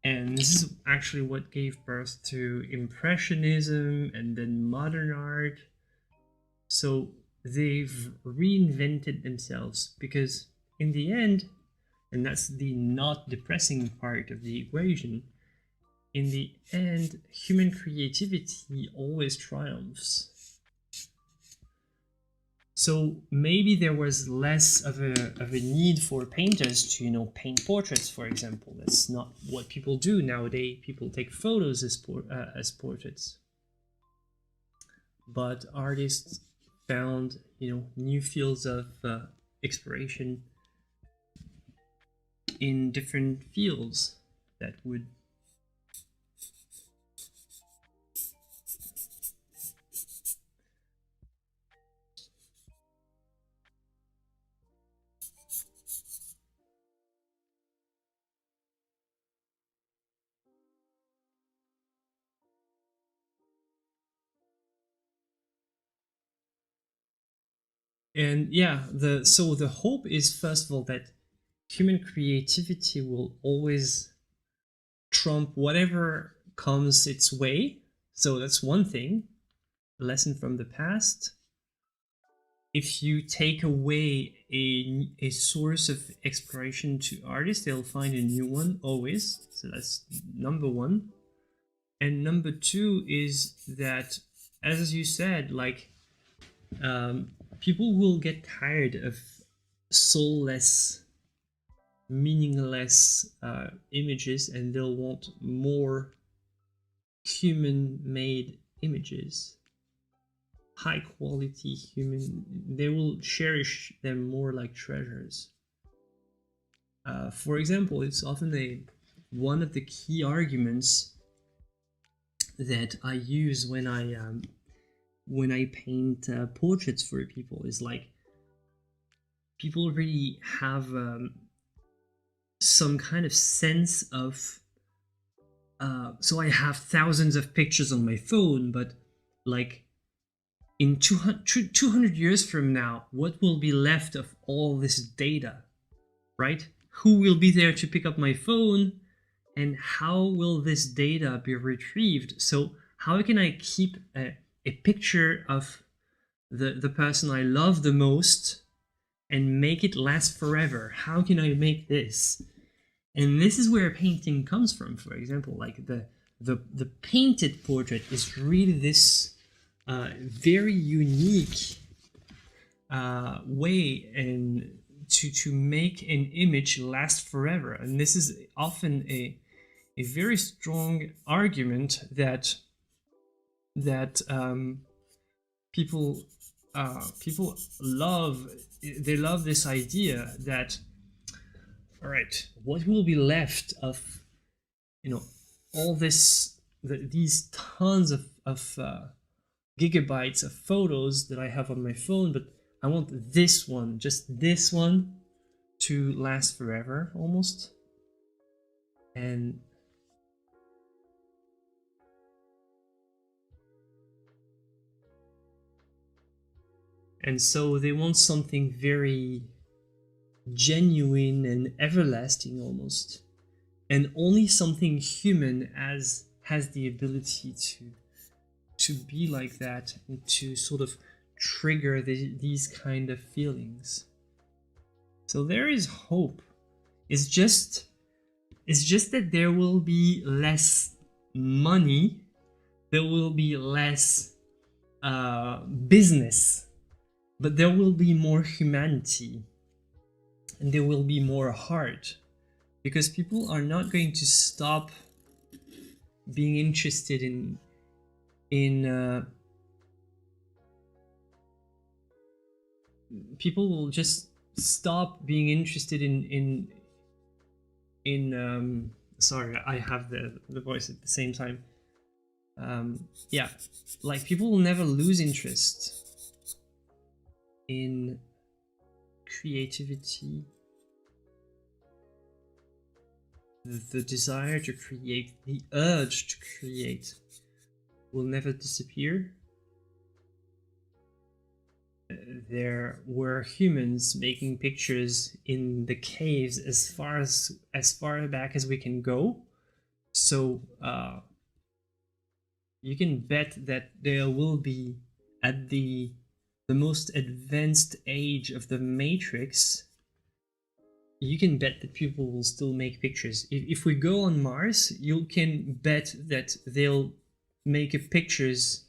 And this is actually what gave birth to Impressionism and then modern art. So they've reinvented themselves, because in the end, and that's the not depressing part of the equation, in the end, human creativity always triumphs. So maybe there was less of a need for painters to, you know, paint portraits, for example. That's not what people do nowadays. People take photos as portraits. But artists found, you know, new fields of exploration in different fields that would and yeah, so the hope is, first of all, that human creativity will always trump whatever comes its way. So that's one thing, a lesson from the past. If you take away a source of exploration to artists, they'll find a new one always. So that's number one. And number two is that, as you said, like, people will get tired of soulless, meaningless images, and they'll want more human-made images, high quality human. They will cherish them more like treasures. For example, it's often one of the key arguments that I use when I paint portraits for people, is like, people really have some kind of sense of so I have thousands of pictures on my phone, but like, in 200 years from now, what will be left of all this data, right? Who will be there to pick up my phone, and how will this data be retrieved? So how can I keep a picture of the person I love the most and make it last forever? How can I make this? And this is where painting comes from. For example, like the painted portrait is really this very unique way and to make an image last forever. And this is often a very strong argument that people love. They love this idea that, all right, what will be left of, you know, all this, these tons of gigabytes of photos that I have on my phone, but I want this one, just this one, to last forever almost. And so they want something very genuine and everlasting almost, and only something human has the ability to be like that and to sort of trigger these kind of feelings. So there is hope. It's just that there will be less money, there will be less business, but there will be more humanity, and there will be more heart, because people are not going to stop being interested in people will just stop being interested in sorry, I have the voice at the same time. Yeah, like, people will never lose interest in creativity. The desire to create, the urge to create, will never disappear. There were humans making pictures in the caves as far back as we can go. So you can bet that there will be, at the most advanced age of the Matrix, you can bet that people will still make pictures. If we go on Mars, you can bet that they'll make pictures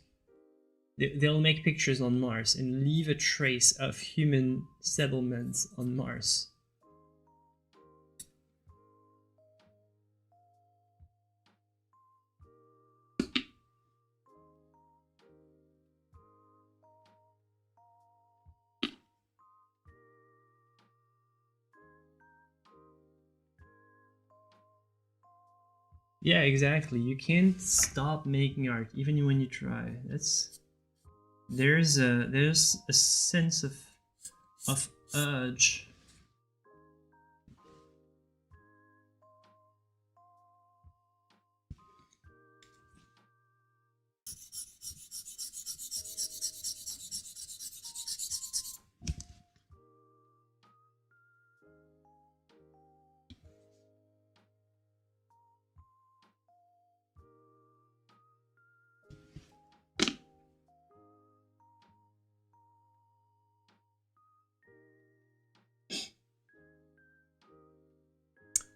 They'll make pictures on Mars and leave a trace of human settlements on Mars. Yeah, exactly. You can't stop making art even when you try. There's a sense of urge.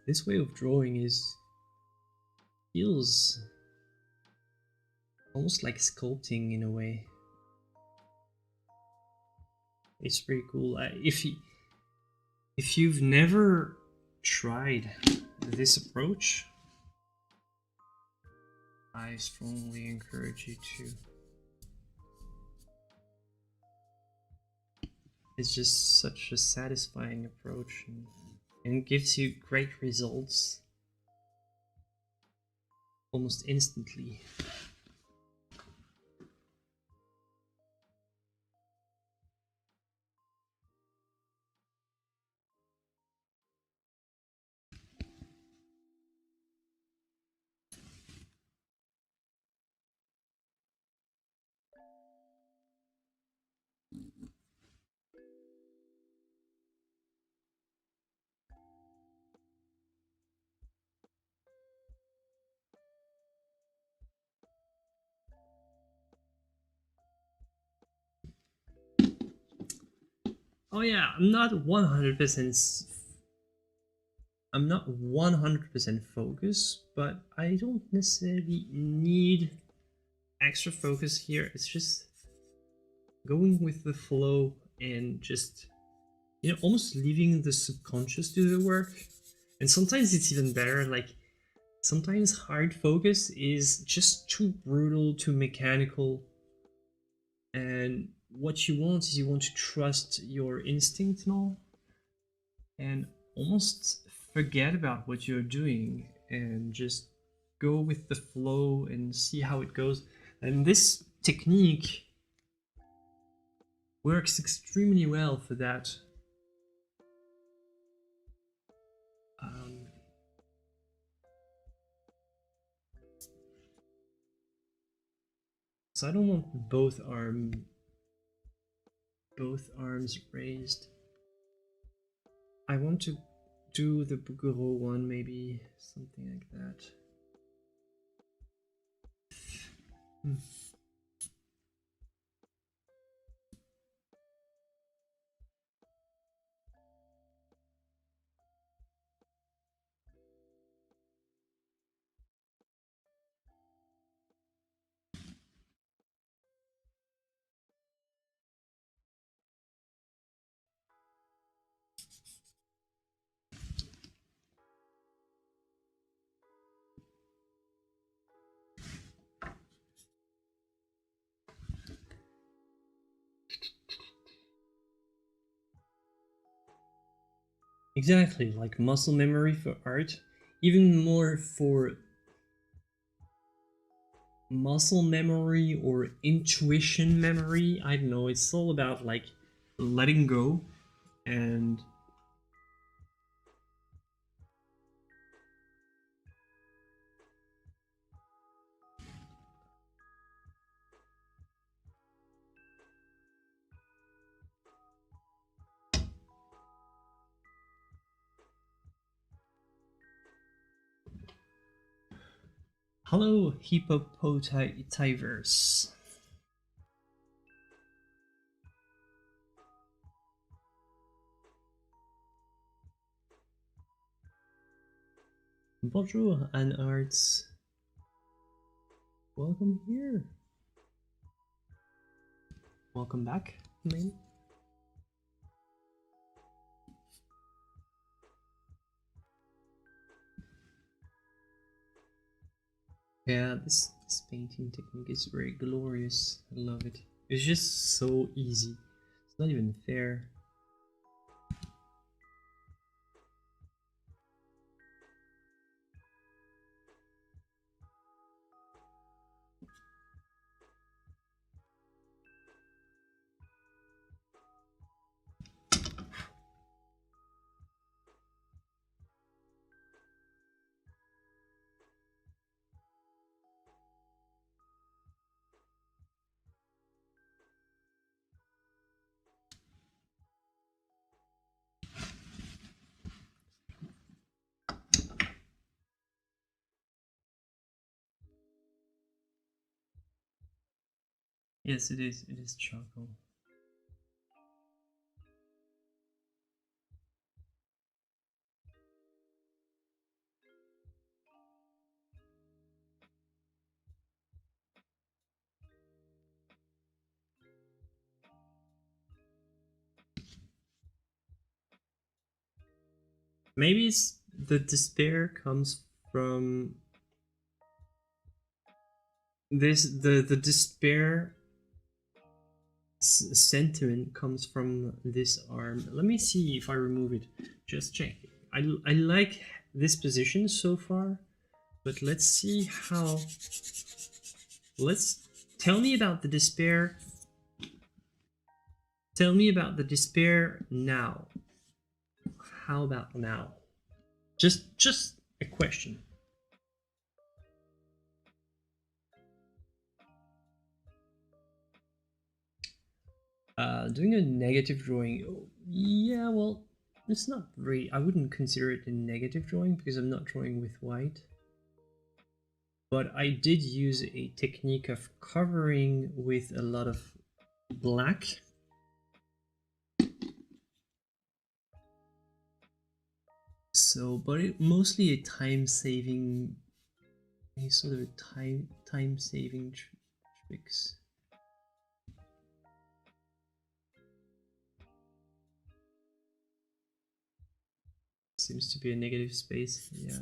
This way of drawing feels almost like sculpting in a way. It's pretty cool. If you've never tried this approach, I strongly encourage you to. It's just such a satisfying approach and gives you great results almost instantly. Oh yeah, I'm not 100% focused, but I don't necessarily need extra focus here. It's just going with the flow and just, you know, almost leaving the subconscious do the work. And sometimes it's even better, like sometimes hard focus is just too brutal, too mechanical. And what you want is you want to trust your instinct and all, and almost forget about what you're doing and just go with the flow and see how it goes. And this technique works extremely well for that. So I don't want both arms raised. I want to do the Bouguereau one, maybe something like that. Exactly, like muscle memory for art, even more for muscle memory or intuition memory. I don't know, it's all about like letting go and hello hippopotaverse. Bonjour and arts. Welcome here. Welcome back, man. Yeah, this painting technique is very glorious. I love it. It's just so easy. It's not even fair. Yes, it is. It is charcoal. Maybe it's the despair comes from this. The despair sentiment comes from this arm. Let me see if I remove it. Just check. I like this position so far, but let's see how. Let's tell me about the despair. Tell me about the despair now. How about now? Just a question. Doing a negative drawing. Oh, yeah, well, it's not really. I wouldn't consider it a negative drawing because I'm not drawing with white. But I did use a technique of covering with a lot of black. So, but it mostly a time-saving, a sort of a time-saving tricks. Seems to be a negative space. Yeah.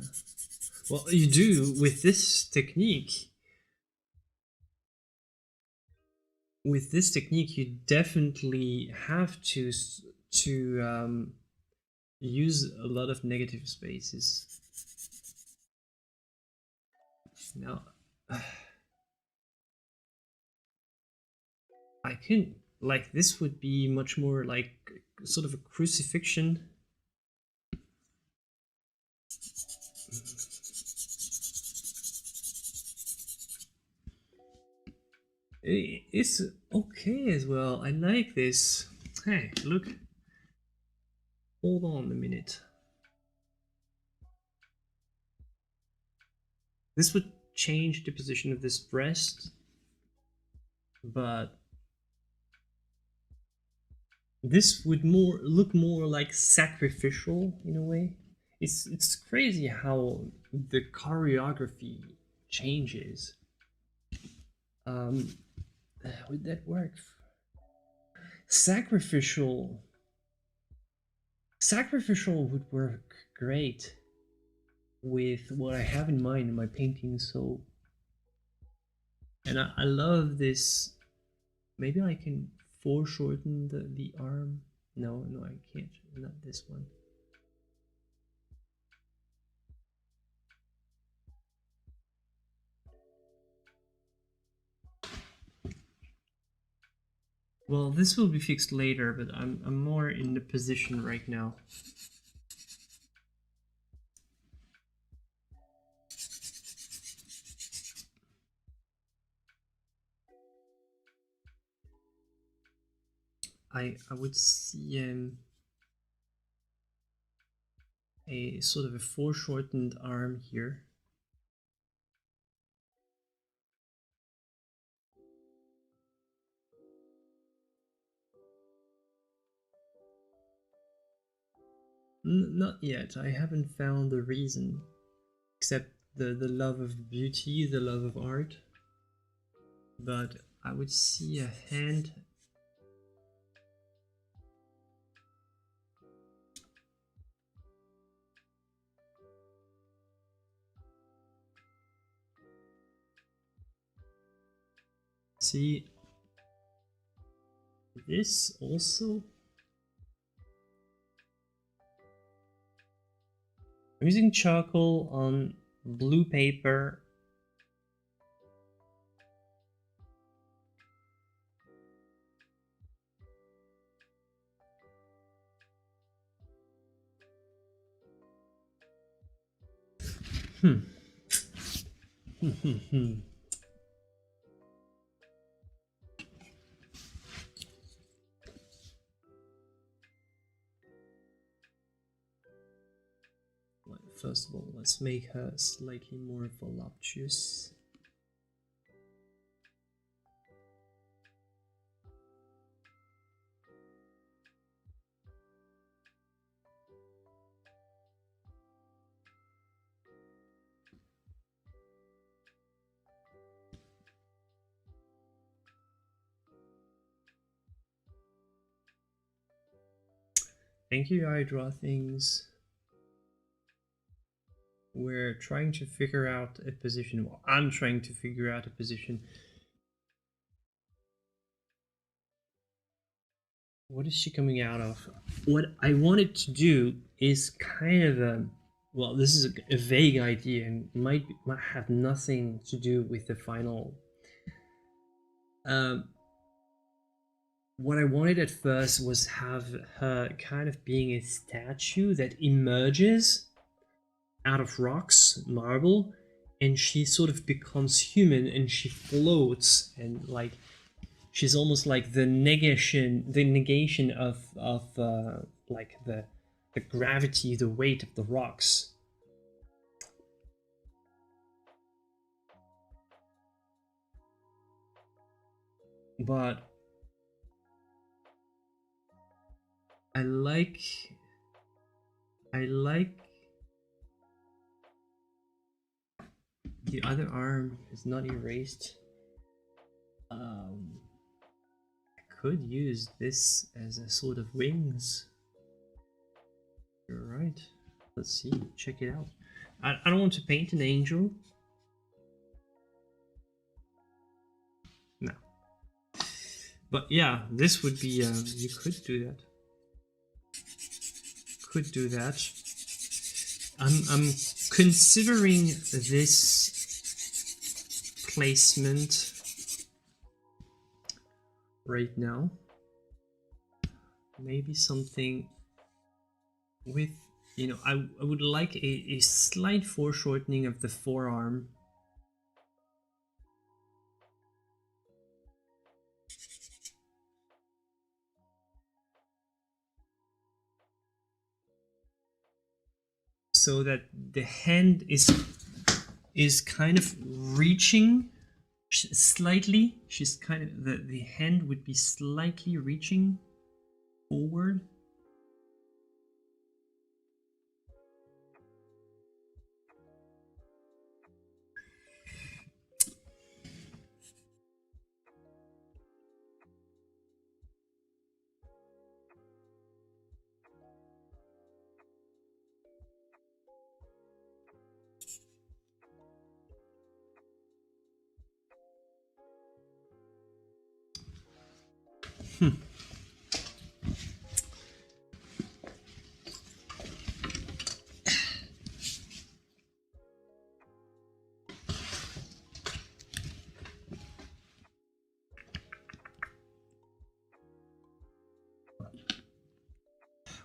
Well, you do with this technique. With this technique, you definitely have to use a lot of negative spaces. Now, I can, like, this would be much more like sort of a crucifixion. It's okay as well. I like this. Hey, look. Hold on a minute. This would change the position of this breast, but this would look more like sacrificial in a way. It's crazy how the choreography changes. Would that work? Sacrificial would work great with what I have in mind in my painting. So, and I love this. Maybe I can foreshorten the arm. No, I can't. Not this one. Well, this will be fixed later, but I'm more in the position right now. I would see a sort of a foreshortened arm here. Not yet. I haven't found the reason, except the love of beauty, the love of art. But I would see a hand See this also. I'm using charcoal on blue paper. First of all, let's make her slightly more voluptuous. Thank you, I draw things. We're trying to figure out a position. Well, I'm trying to figure out a position. What is she coming out of? What I wanted to do is kind of a, well, this is a vague idea and might have nothing to do with the final. What I wanted at first was have her kind of being a statue that emerges out of rocks, marble, and she sort of becomes human and she floats, and like she's almost like the negation of like the gravity, the weight of the rocks. But I like the other arm is not erased. I could use this as a sort of wings. You're right. Let's see, check it out. I don't want to paint an angel. No. But yeah, this would be, you could do that. Could do that. I'm considering this placement right now. Maybe something with, you know, I would like a slight foreshortening of the forearm. So that the hand is kind of reaching slightly. She's kind of, the hand would be slightly reaching forward.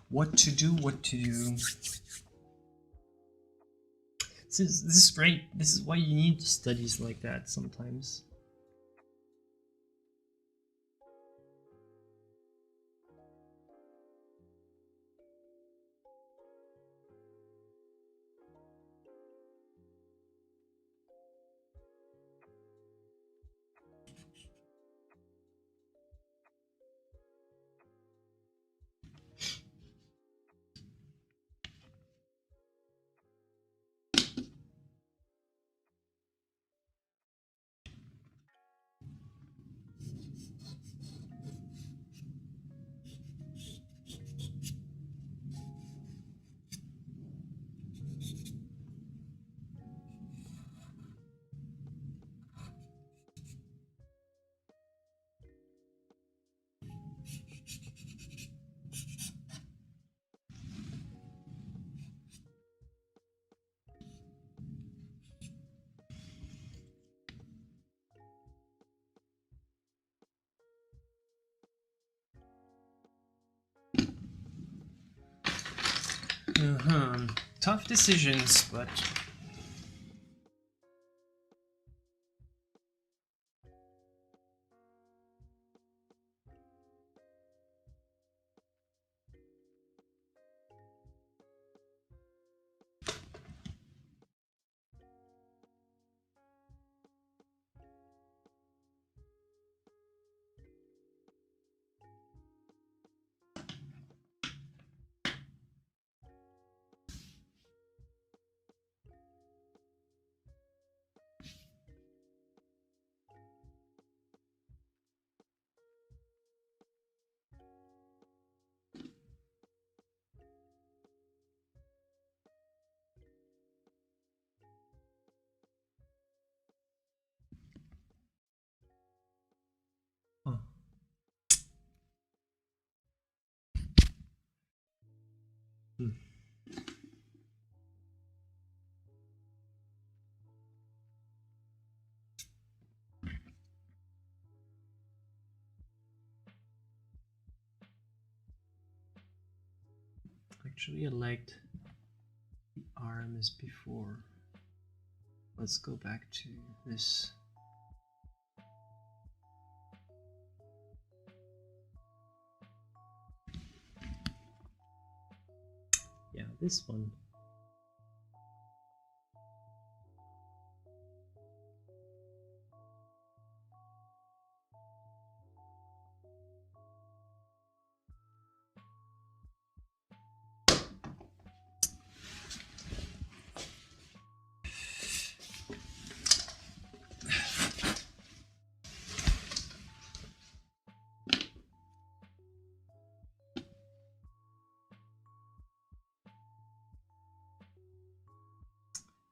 What to do, what to do. This is great. This is why you need studies like that sometimes. Tough decisions, but huh. Actually, I liked the arm as before. Let's go back to this. Yeah, this one.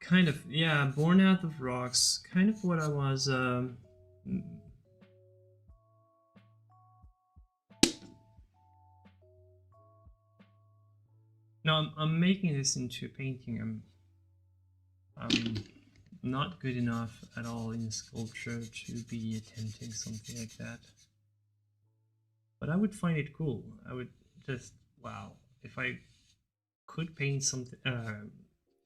Kind of, yeah, Born Out of Rocks. Kind of what I was. No, I'm making this into a painting. I'm not good enough at all in sculpture to be attempting something like that. But I would find it cool. I would just, wow, if I could paint something,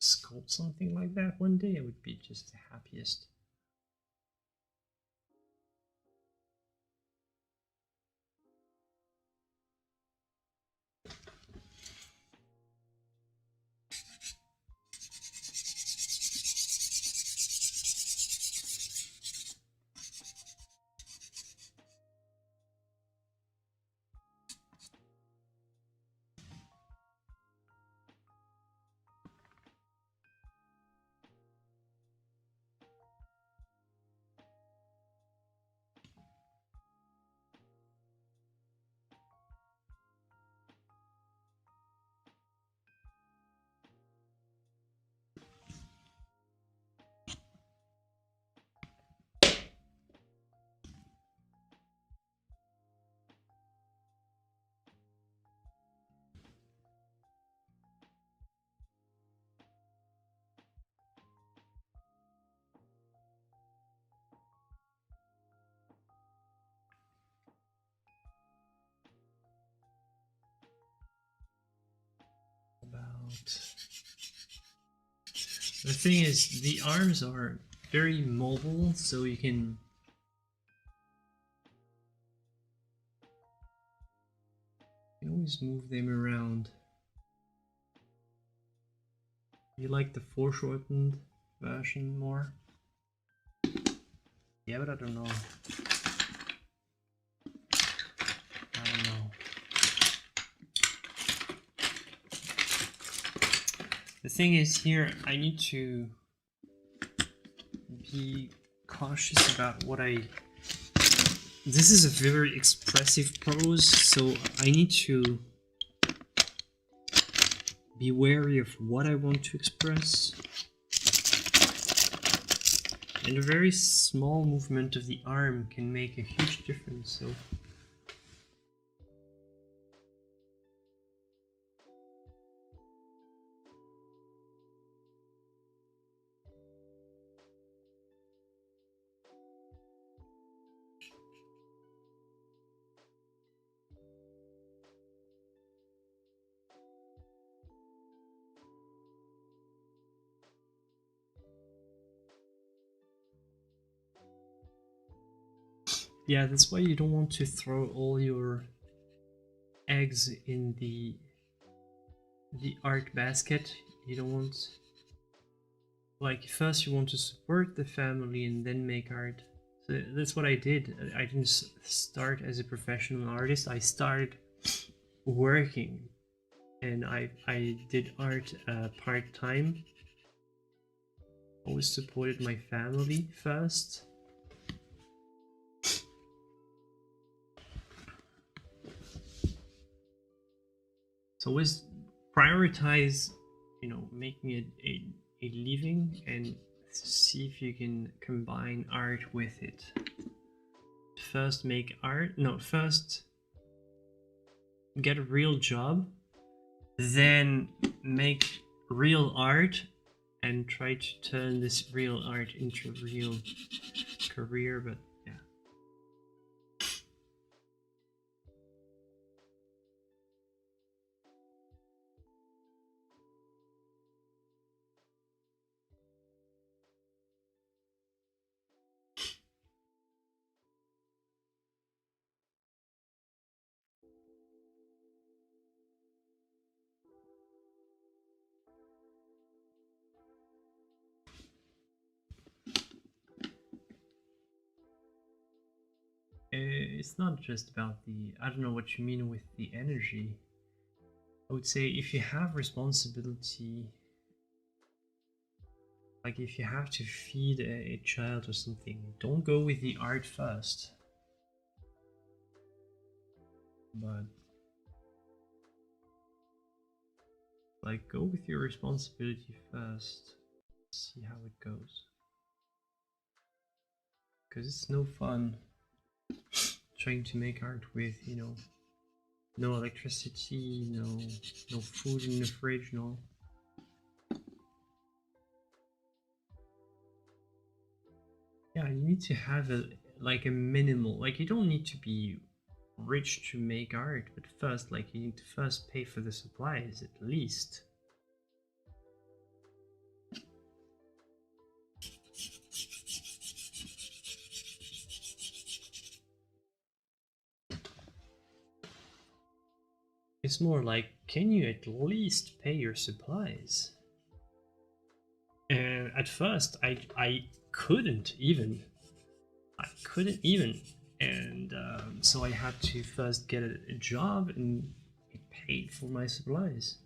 sculpt something like that one day, I would be just the happiest. The thing is, the arms are very mobile, so you can always move them around. You like the foreshortened version more? Yeah, but I don't know. I don't know. The thing is, here I need to be cautious about what I... This is a very expressive pose, so I need to be wary of what I want to express. And a very small movement of the arm can make a huge difference, so... Yeah, that's why you don't want to throw all your eggs in the art basket. You don't want, like, first you want to support the family and then make art. So that's what I did. I didn't start as a professional artist. I started working, and I did art part-time. Always supported my family first. So always prioritize, you know, making it a living, and see if you can combine art with it. First make art, no, first get a real job, then make real art, and try to turn this real art into a real career. But yeah. It's not just about the, I don't know what you mean with the energy. I would say if you have responsibility, like if you have to feed a child or something, don't go with the art first. But like, go with your responsibility first. See how it goes. Because it's no fun trying to make art with, you know, no electricity, no food in the fridge, no. Yeah, you need to have a, like, a minimal, like, you don't need to be rich to make art, but first, like, you need to first pay for the supplies at least. It's more like, can you at least pay your supplies? And at first, I couldn't even. I couldn't even. And so I had to first get a job and get paid for my supplies.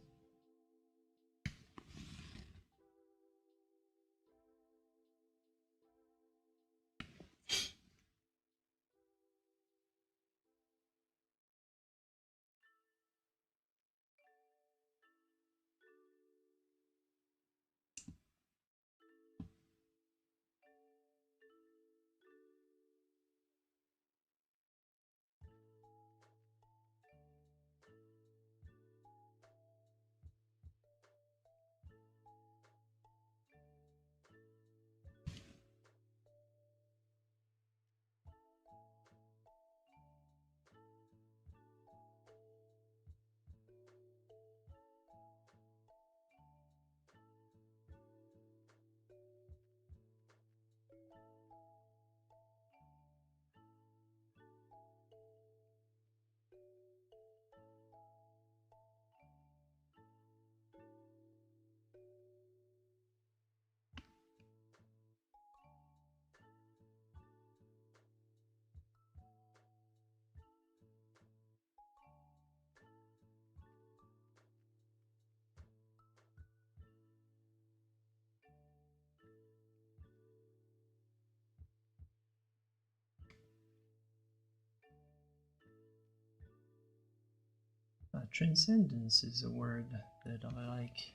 Transcendence is a word that I like.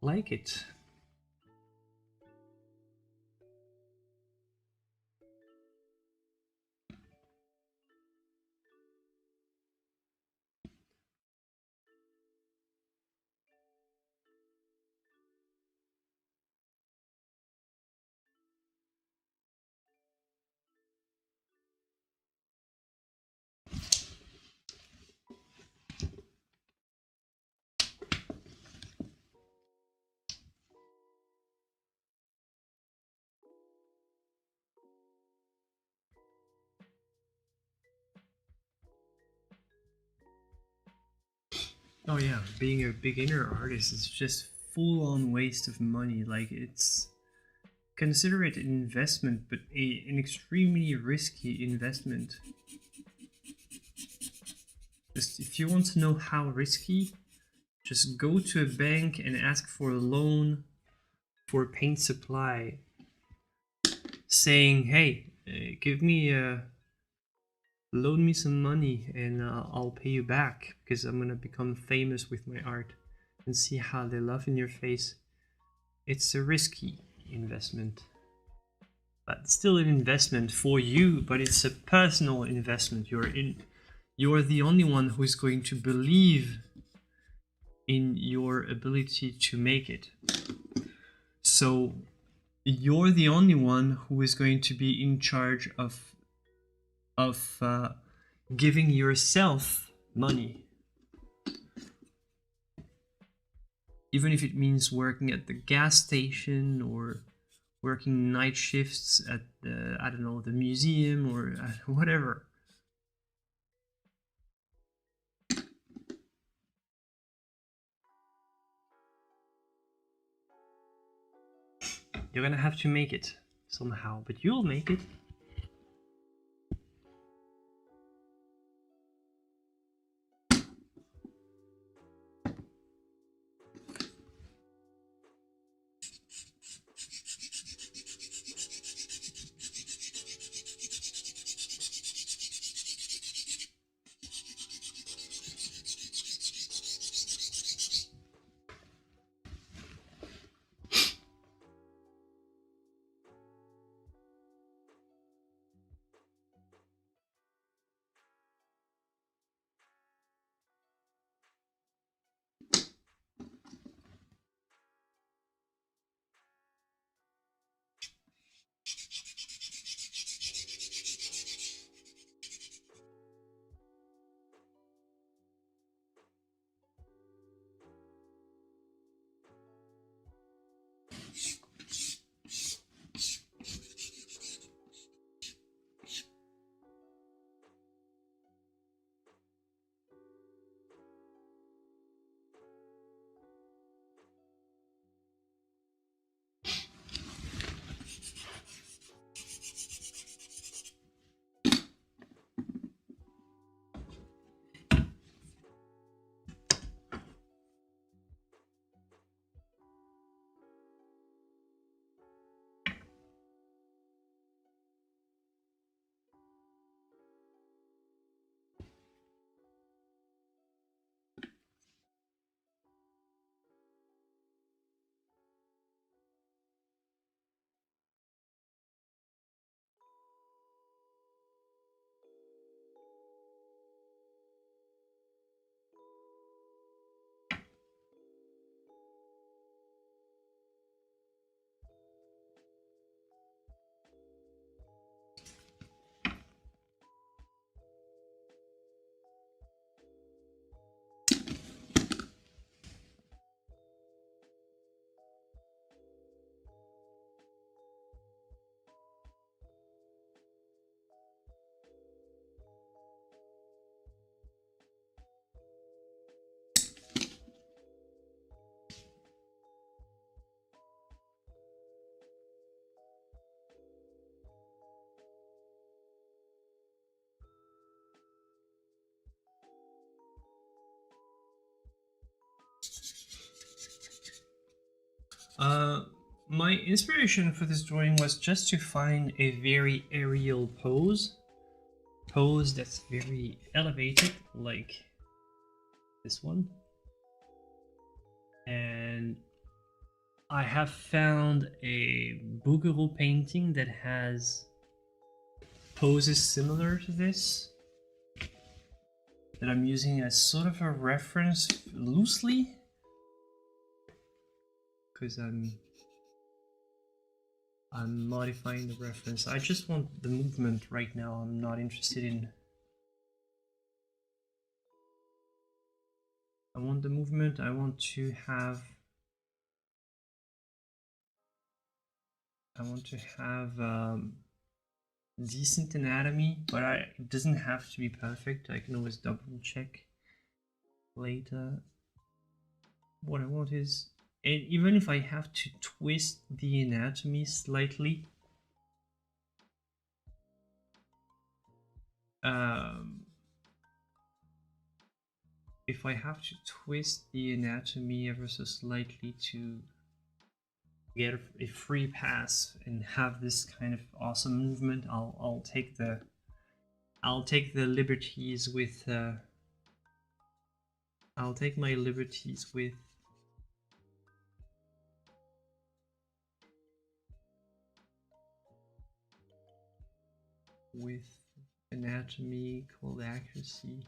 Like it. Oh yeah, being a beginner artist is just full-on waste of money. Like, it's, consider it an investment, but an extremely risky investment. Just if you want to know how risky, just go to a bank and ask for a loan for paint supply, saying, "Hey, give me loan me some money and I'll pay you back because I'm gonna become famous with my art," and see how they laugh in your face. It's a risky investment, but still an investment for you. But it's a personal investment. You're the only one who is going to believe in your ability to make it. So you're the only one who is going to be in charge of giving yourself money, even if it means working at the gas station or working night shifts at the, I don't know, the museum or whatever. You're gonna have to make it somehow, but you'll make it. Uh, my inspiration for this drawing was just to find a very aerial pose that's very elevated, like this one. And I have found a Bouguereau painting that has poses similar to this that I'm using as sort of a reference loosely, because I'm modifying the reference. I just want the movement right now. I'm not interested in. I want the movement. I want to have. Decent anatomy, but it doesn't have to be perfect. I can always double check later. what I want is, and even if I have to twist the anatomy slightly, if I have to twist the anatomy ever so slightly to get a free pass and have this kind of awesome movement, I'll take the liberties with I'll take my liberties with anatomy called accuracy.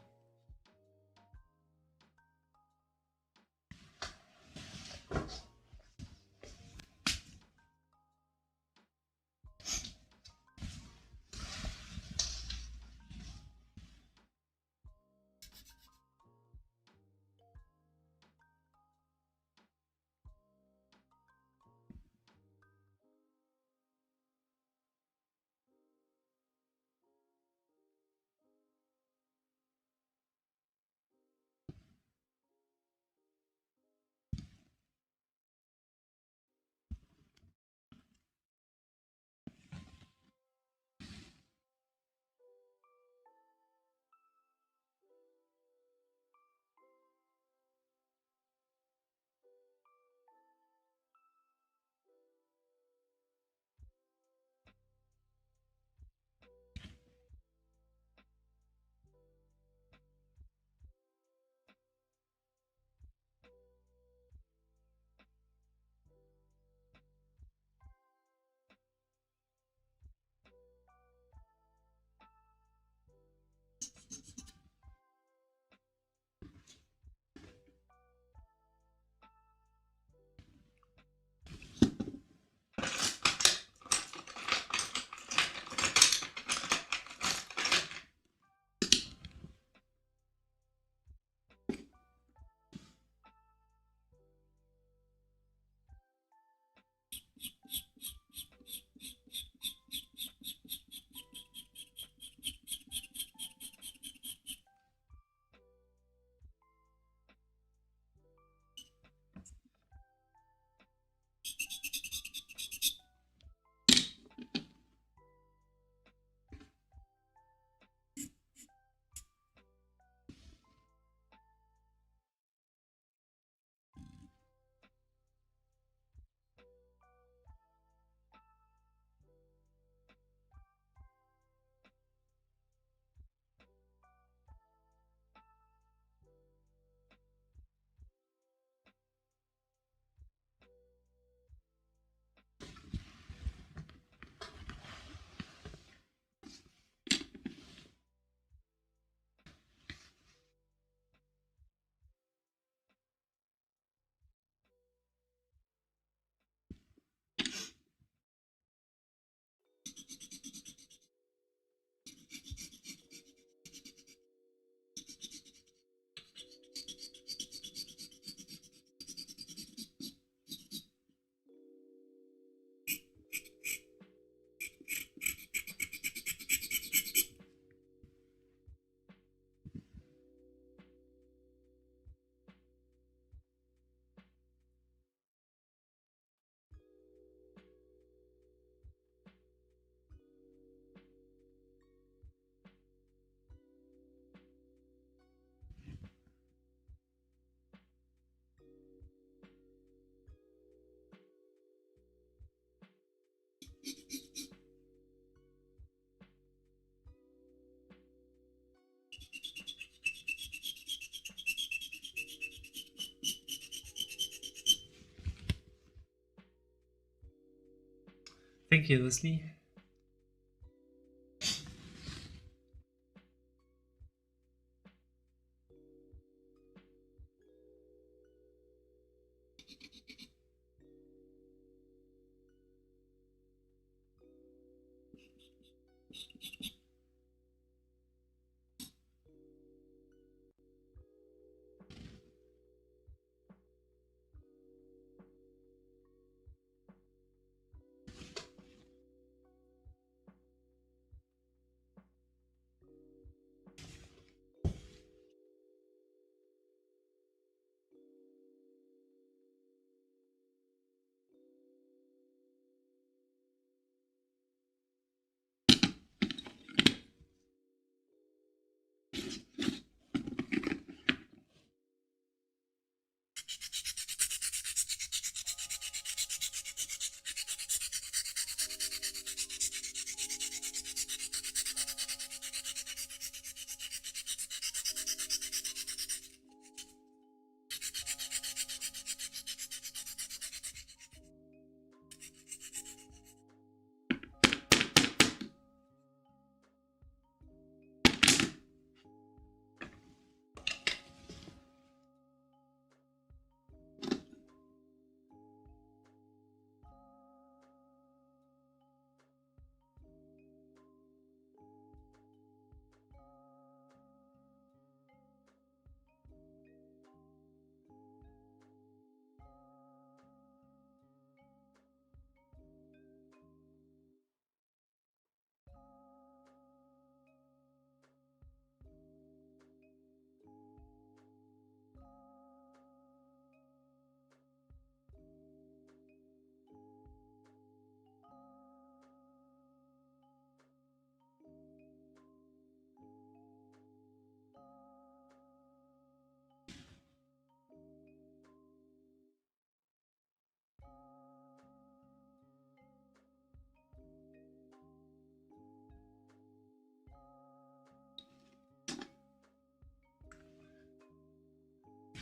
Thank you, Leslie.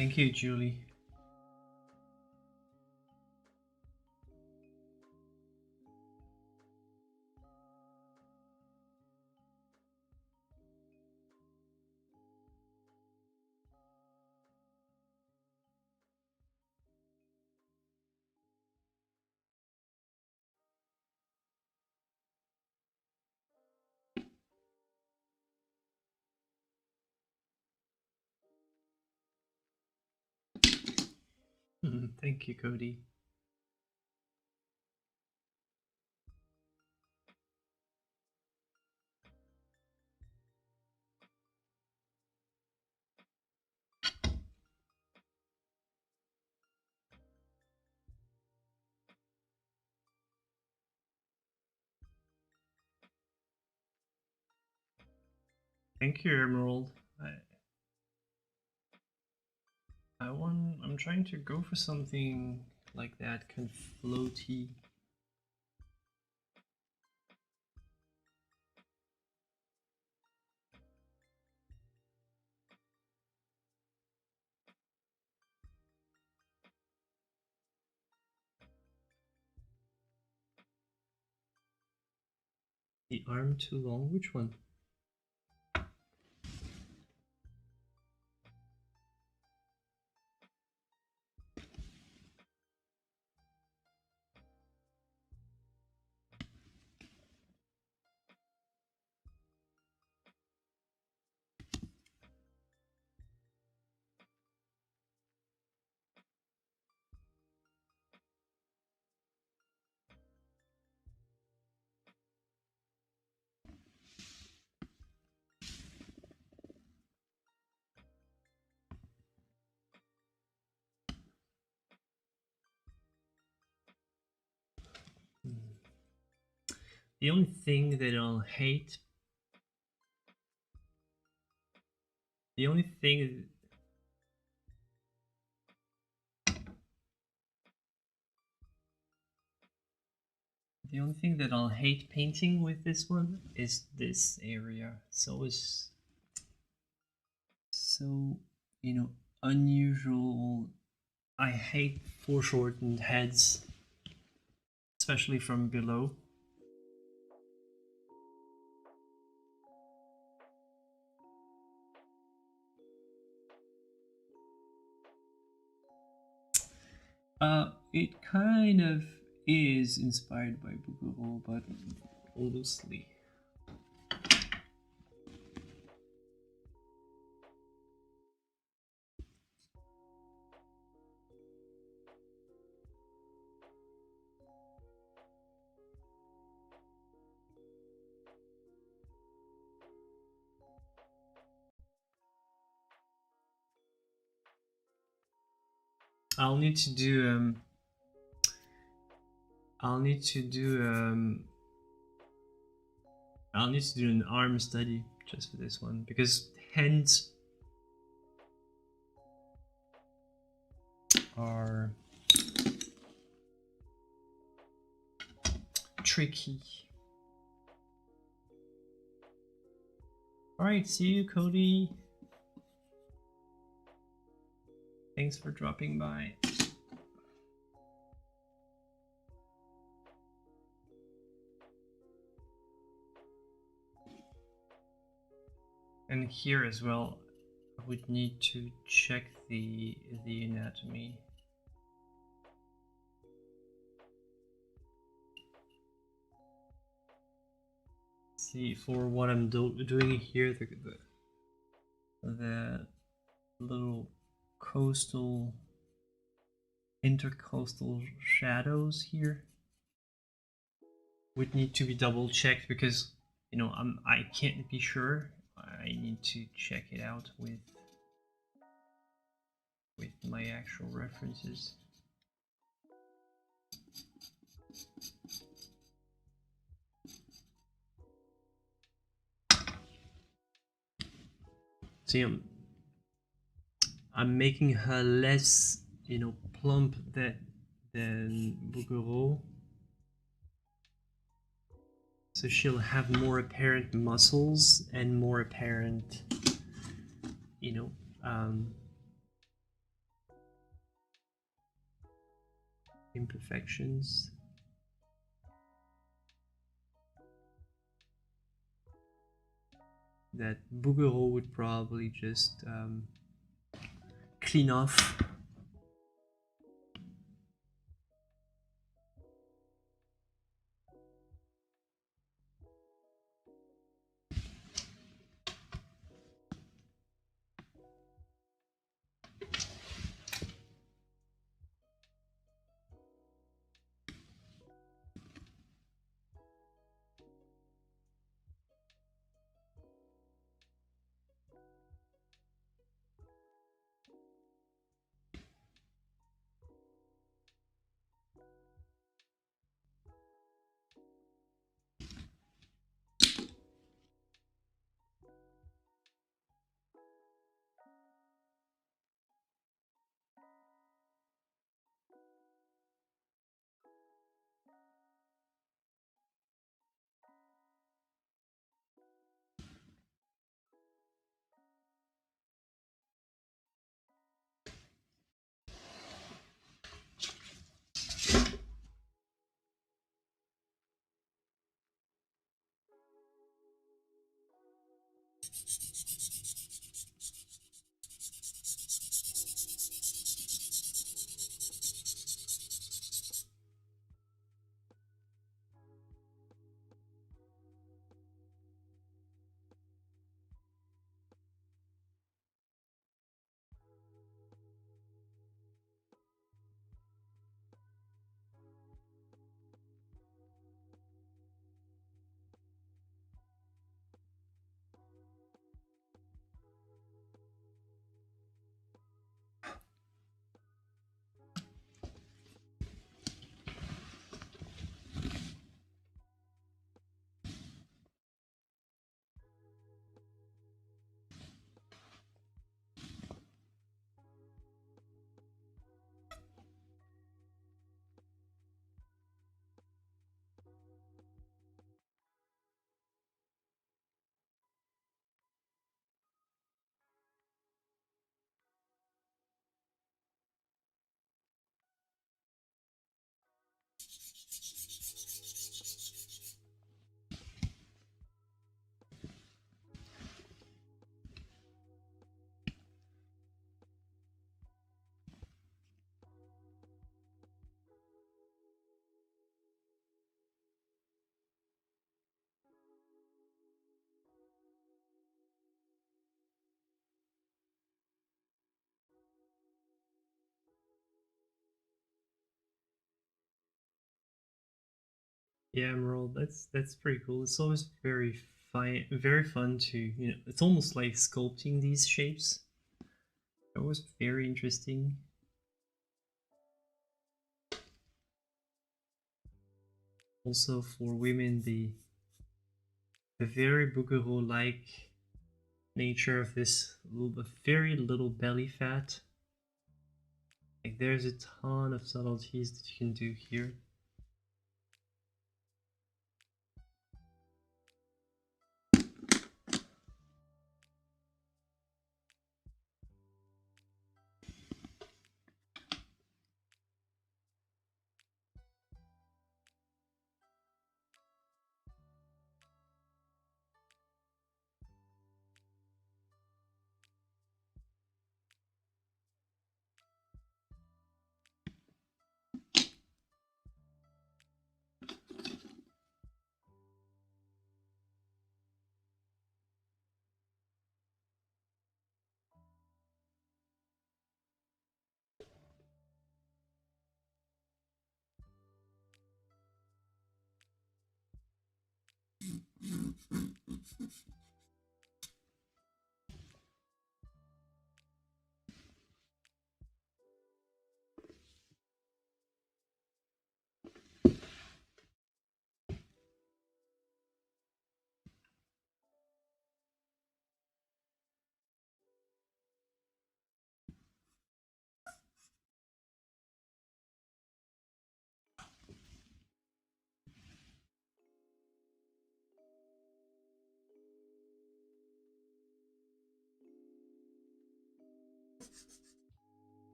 Thank you, Julie. Thank you, Cody. Thank you, Emerald. I'm trying to go for something like that, kind of floaty. The arm too long? Which one? The only thing that I'll hate... The only thing... The only thing that I'll hate painting with this one is this area. It's always so, you know, unusual. I hate foreshortened heads, especially from below. It kind of is inspired by Bouguereau, but loosely. I'll need to do an arm study just for this one, because hands are tricky. Alright, see you, Cody. Thanks for dropping by. And here as well, I would need to check the anatomy. See, for what I'm doing here, the little intercoastal shadows here would need to be double checked, because you know I can't be sure. I need to check it out with my actual references. See, I'm making her less, you know, plump than Bouguereau, so she'll have more apparent muscles and more apparent, you know, imperfections. That Bouguereau would probably just clean off. Yeah, Emerald, that's pretty cool. It's always very fun to, you know, it's almost like sculpting these shapes. It was very interesting. Also for women, the very Bouguereau-like nature of this very little belly fat. Like there's a ton of subtleties that you can do here.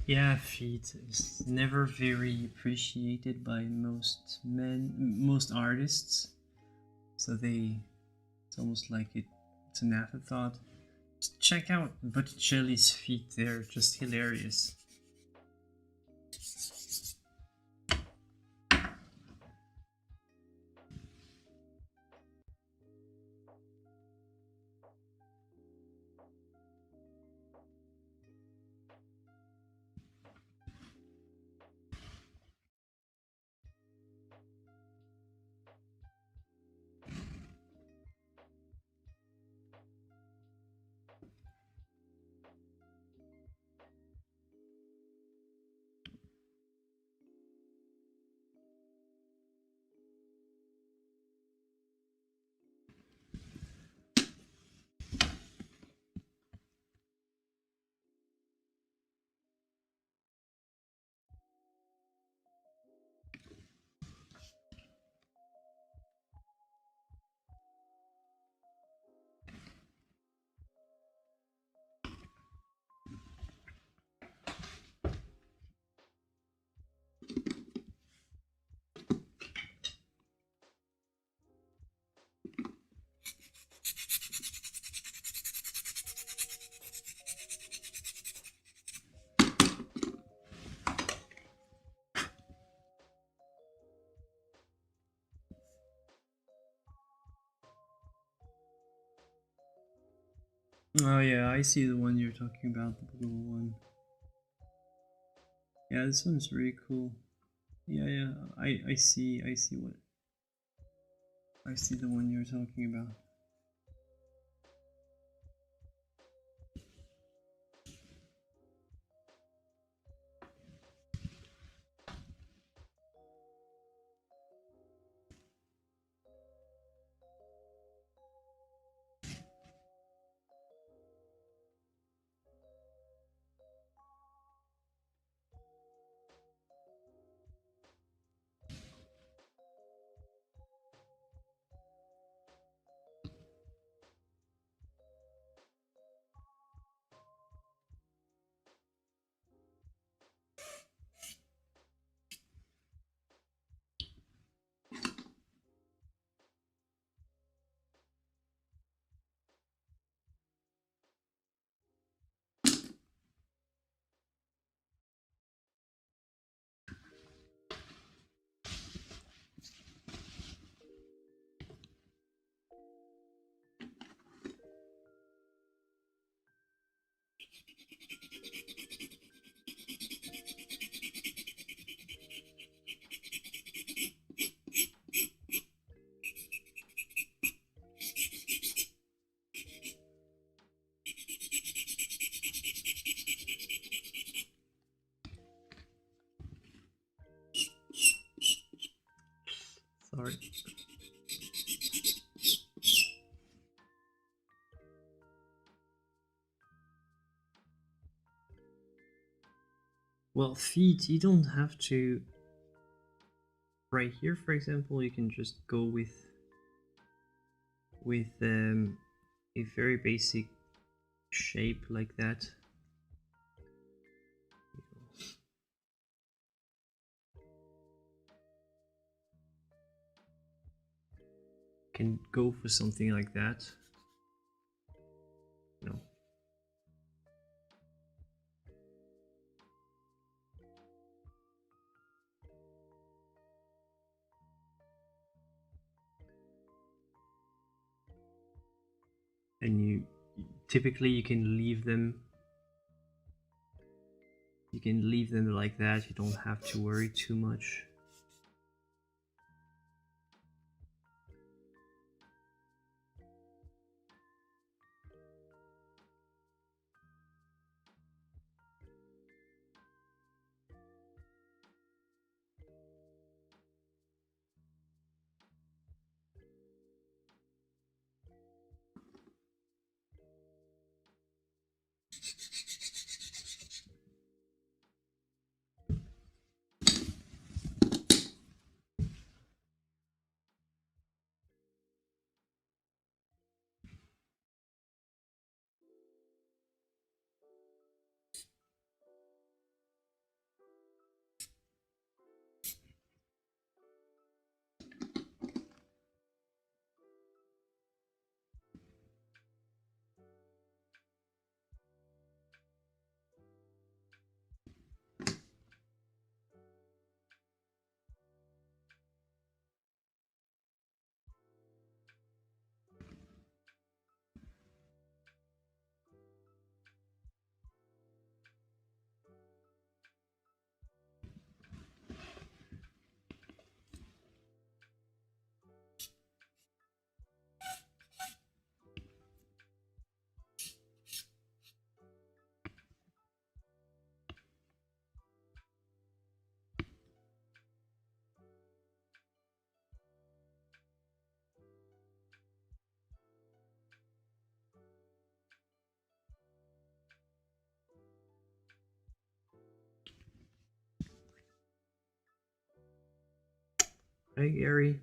Yeah, feet is never very appreciated by most men, most artists. So it's almost like it's an afterthought. Just check out Botticelli's feet; they're just hilarious. Oh yeah, I see the one you're talking about, the blue one. Yeah, this one's really cool. Yeah, I see what I see the one you're talking about. Sorry. Well, feet, you don't have to. Right here, for example, you can just go with a very basic shape like that. Can go for something like that. No. And you typically you can leave them like that. You don't have to worry too much. Hey, Gary.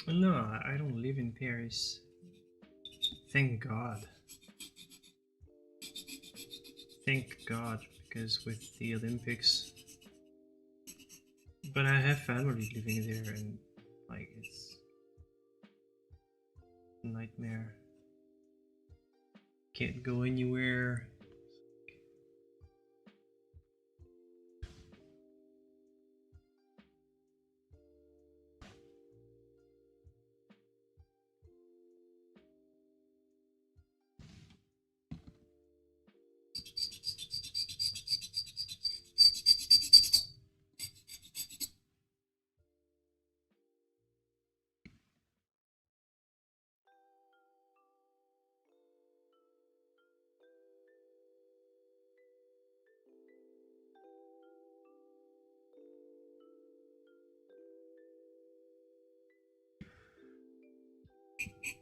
No, I don't live in Paris. Thank God. Thank God, because with the Olympics. But I have family living there, and like it's a nightmare. Can't go anywhere.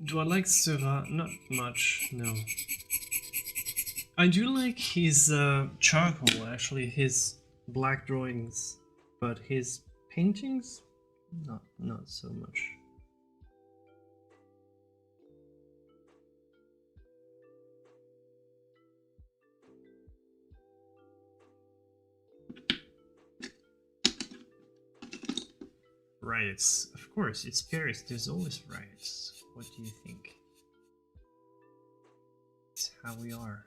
Do I like Seurat? Not much, no. I do like his charcoal, actually, his black drawings, but his paintings, not so much. Riots, of course, it's Paris, there's always riots. What do you think? It's how we are.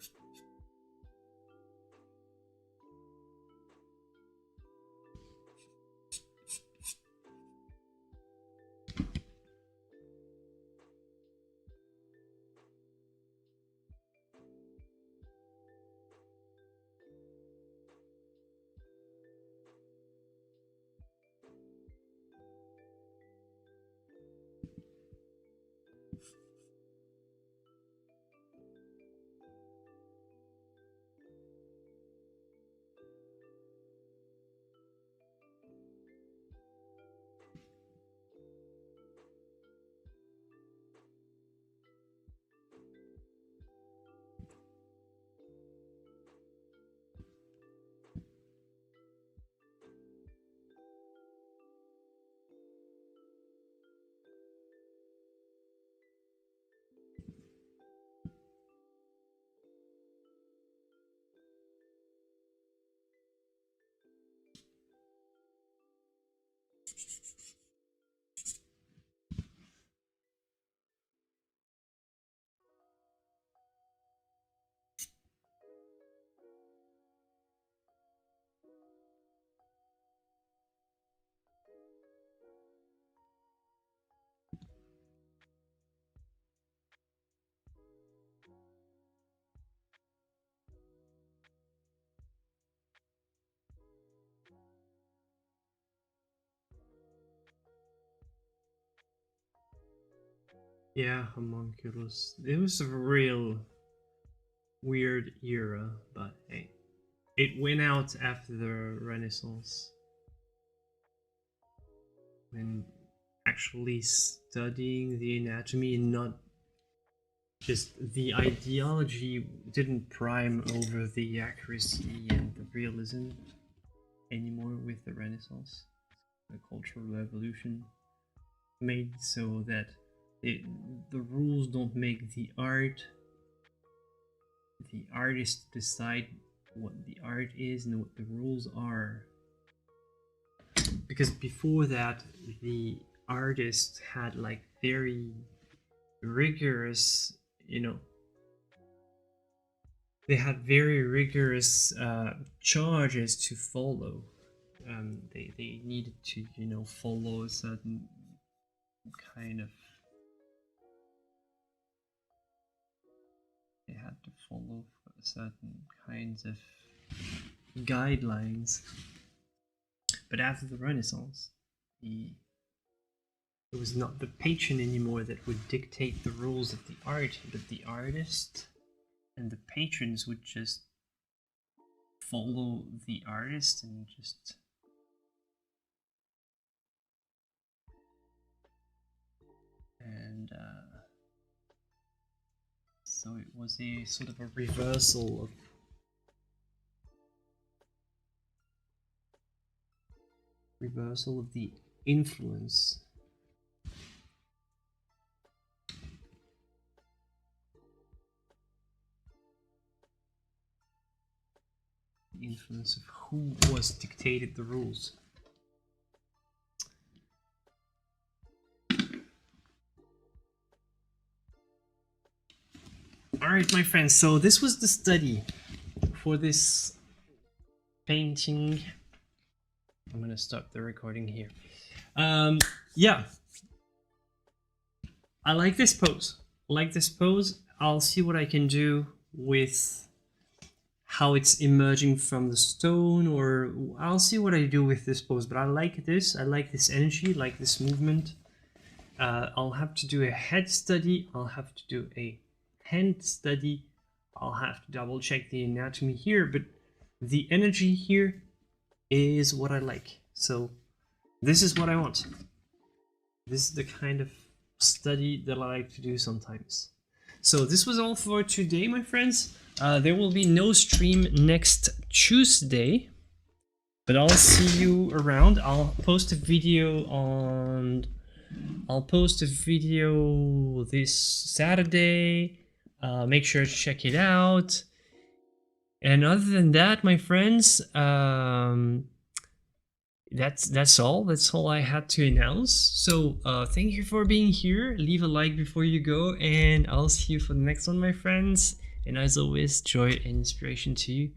Yeah, homunculus. It was a real weird era, but hey, it went out after the Renaissance. When actually studying the anatomy and not just the ideology didn't prime over the accuracy and the realism anymore with the Renaissance. The Cultural Revolution made so that the rules don't make the art. The artists decide what the art is and what the rules are. Because before that, the artists had like very rigorous, they had very rigorous charges to follow. They needed to, follow a certain kind of. They had to follow certain kinds of guidelines. But after the Renaissance, it was not the patron anymore that would dictate the rules of the art, but the artist and the patrons would just follow the artist and just so it was a sort of a reversal of the influence. The influence of who was dictated the rules. Alright, my friends, so this was the study for this painting. I'm gonna stop the recording here. Yeah, I like this pose. I'll see what I can do with how it's emerging from the stone, or I'll see what I do with this pose. But I like this. I like this energy, like this movement. I'll have to do a head study. I'll have to do a hand study. I'll have to double check the anatomy here, but the energy here is what I like. So this is what I want. This is the kind of study that I like to do sometimes. So this was all for today, my friends. There will be no stream next Tuesday, but I'll see you around. I'll post a video this Saturday. Make sure to check it out. And other than that, my friends, that's all I had to announce. So thank you for being here. Leave a like before you go, and I'll see you for the next one, my friends. And as always, joy and inspiration to you.